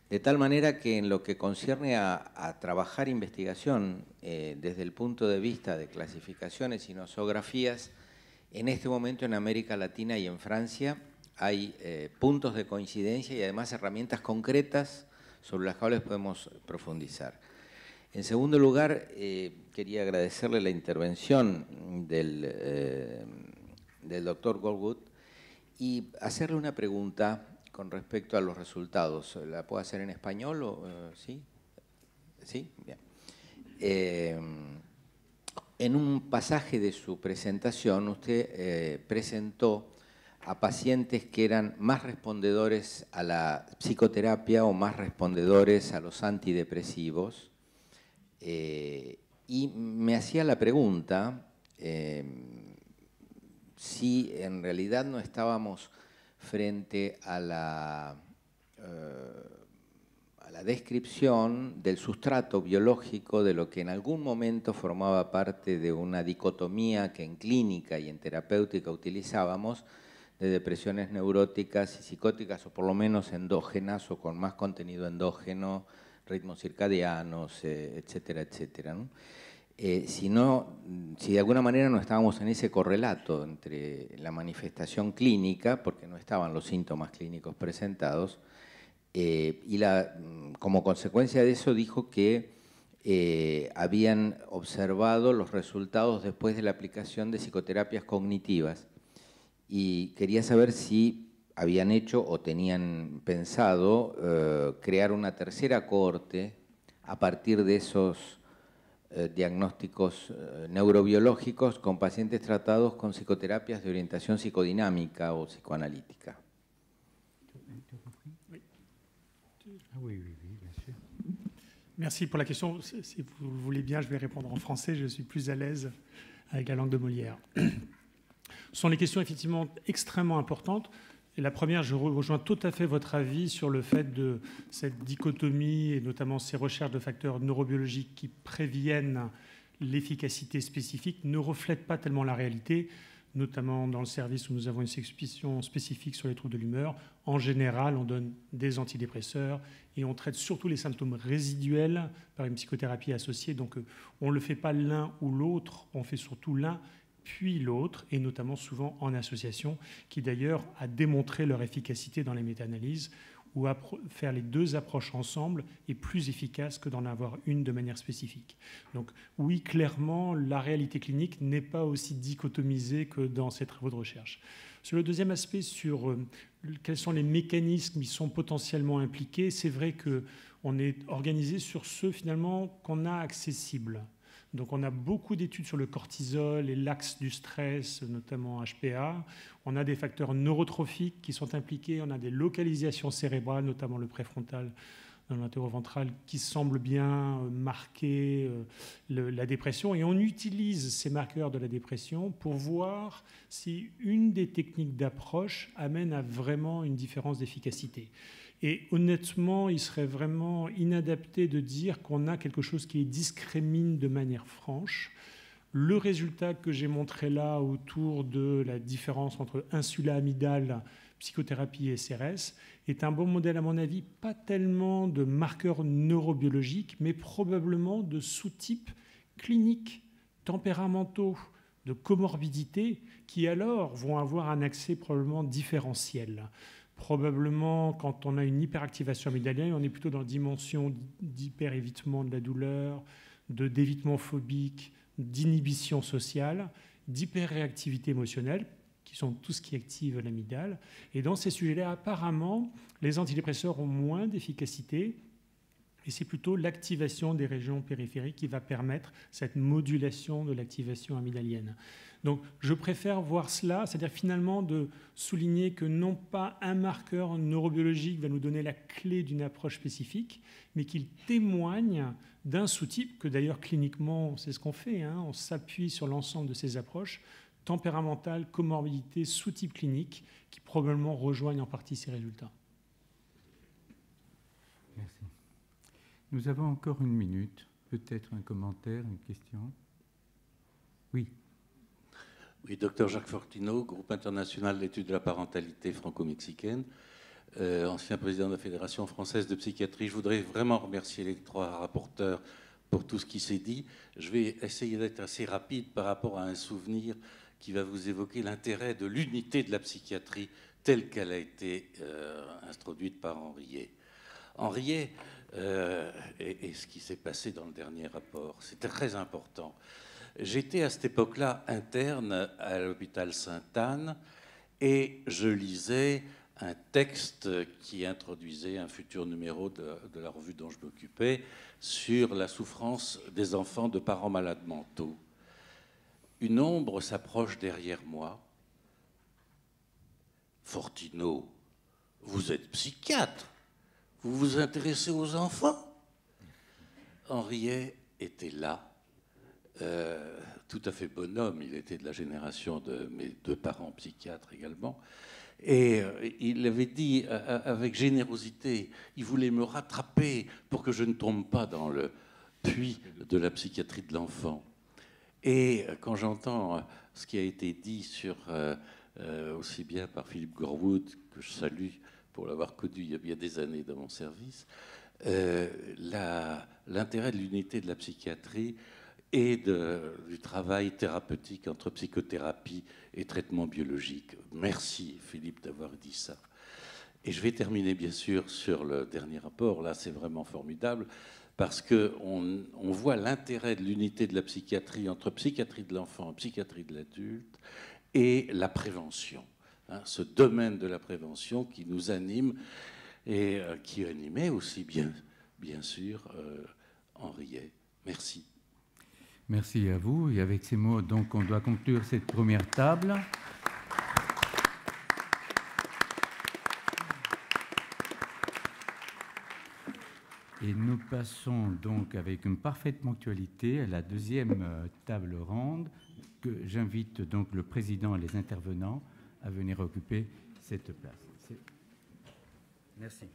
de tal manera que en lo que concierne a trabajar investigación desde el punto de vista de clasificaciones y nosografías, en este momento en América Latina y en Francia hay puntos de coincidencia y además herramientas concretas sobre las cuales podemos profundizar. En segundo lugar, quería agradecerle la intervención del doctor Gorwood y hacerle una pregunta con respecto a los resultados. ¿La puedo hacer en español o sí? ¿Sí? Bien. En un pasaje de su presentación, usted presentó a pacientes que eran más respondedores a la psicoterapia o más respondedores a los antidepresivos. Y me hacía la pregunta si en realidad no estábamos frente a la descripción del sustrato biológico de lo que en algún momento formaba parte de una dicotomía que en clínica y en terapéutica utilizábamos, de depresiones neuróticas y psicóticas, o por lo menos endógenas, o con más contenido endógeno, ritmos circadianos, etcétera, etcétera, ¿no? Si de alguna manera no estábamos en ese correlato entre la manifestación clínica, porque no estaban los síntomas clínicos presentados, y como consecuencia de eso dijo que habían observado los resultados después de la aplicación de psicoterapias cognitivas. y quería saber si habían hecho o tenían pensado crear una tercera cohorte a partir de esos diagnósticos neurobiológicos con pacientes tratados con psicoterapias de orientación psicodinámica o psicoanalítica. Merci pour la question. Si vous le voulez bien, je vais répondre en français. Je suis plus à l'aise avec la langue de Molière. Ce sont des questions effectivement extrêmement importantes. Et la première, je rejoins tout à fait votre avis sur le fait de cette dichotomie et notamment ces recherches de facteurs neurobiologiques qui préviennent l'efficacité spécifique ne reflètent pas tellement la réalité, notamment dans le service où nous avons une suspicion spécifique sur les troubles de l'humeur. En général, on donne des antidépresseurs et on traite surtout les symptômes résiduels par une psychothérapie associée. Donc, on ne le fait pas l'un ou l'autre, on fait surtout l'un puis l'autre, et notamment souvent en association, qui d'ailleurs a démontré leur efficacité dans les méta-analyses, où faire les deux approches ensemble est plus efficace que d'en avoir une de manière spécifique. Donc oui, clairement, la réalité clinique n'est pas aussi dichotomisée que dans ces travaux de recherche. Sur le deuxième aspect, sur quels sont les mécanismes qui sont potentiellement impliqués, c'est vrai qu'on est organisé sur ceux finalement qu'on a accessibles. Donc on a beaucoup d'études sur le cortisol et l'axe du stress, notamment HPA. On a des facteurs neurotrophiques qui sont impliqués. On a des localisations cérébrales, notamment le préfrontal dans l'interventral, qui semblent bien marquer la dépression. Et on utilise ces marqueurs de la dépression pour voir si une des techniques d'approche amène à vraiment une différence d'efficacité. Et honnêtement, il serait vraiment inadapté de dire qu'on a quelque chose qui discrimine de manière franche. Le résultat que j'ai montré là autour de la différence entre insula-amygdale, psychothérapie et SRS est un bon modèle à mon avis, pas tellement de marqueurs neurobiologiques, mais probablement de sous-types cliniques, tempéramentaux, de comorbidités qui alors vont avoir un accès probablement différentiel. Probablement, quand on a une hyperactivation amygdalienne, on est plutôt dans la dimension d'hyper-évitement de la douleur, d'évitement phobique, d'inhibition sociale, d'hyperréactivité émotionnelle, qui sont tout ce qui active l'amygdale. Et dans ces sujets-là, apparemment, les antidépresseurs ont moins d'efficacité, et c'est plutôt l'activation des régions périphériques qui va permettre cette modulation de l'activation amygdalienne. Donc je préfère voir cela, c'est-à-dire finalement de souligner que non pas un marqueur neurobiologique va nous donner la clé d'une approche spécifique, mais qu'il témoigne d'un sous-type, que d'ailleurs cliniquement c'est ce qu'on fait, hein, on s'appuie sur l'ensemble de ces approches, tempéramentale, comorbidité, sous-type clinique, qui probablement rejoignent en partie ces résultats. Merci. Nous avons encore une minute, peut-être un commentaire, une question. Oui. Oui, docteur Jacques Fortineau, groupe international d'études de la parentalité franco-mexicaine, ancien président de la Fédération française de psychiatrie. Je voudrais vraiment remercier les trois rapporteurs pour tout ce qui s'est dit. Je vais essayer d'être assez rapide par rapport à un souvenir qui va vous évoquer l'intérêt de l'unité de la psychiatrie telle qu'elle a été introduite par Henriet. Henriet, et ce qui s'est passé dans le dernier rapport, c'est très important. J'étais à cette époque-là interne à l'hôpital Sainte-Anne et je lisais un texte qui introduisait un futur numéro de la revue dont je m'occupais sur la souffrance des enfants de parents malades mentaux. Une ombre s'approche derrière moi. Fortineau, vous êtes psychiatre, vous vous intéressez aux enfants. Henriet était là. Tout à fait bonhomme, il était de la génération de mes deux parents psychiatres également, et il avait dit avec générosité, il voulait me rattraper pour que je ne tombe pas dans le puits de la psychiatrie de l'enfant. Et quand j'entends ce qui a été dit sur, aussi bien par Philippe Gorwood, que je salue pour l'avoir connu il y a bien des années dans mon service, l'intérêt de l'unité de la psychiatrie et du travail thérapeutique entre psychothérapie et traitement biologique. Merci Philippe d'avoir dit ça. Et je vais terminer bien sûr sur le dernier rapport. Là, c'est vraiment formidable parce qu'on voit l'intérêt de l'unité de la psychiatrie entre psychiatrie de l'enfant et psychiatrie de l'adulte et la prévention. hein, ce domaine de la prévention qui nous anime et qui animait aussi bien sûr Henriet. Merci. Merci à vous. Et avec ces mots, donc, on doit conclure cette première table. Et nous passons donc avec une parfaite ponctualité à la deuxième table ronde, que j'invite donc le président et les intervenants à venir occuper cette place. Merci.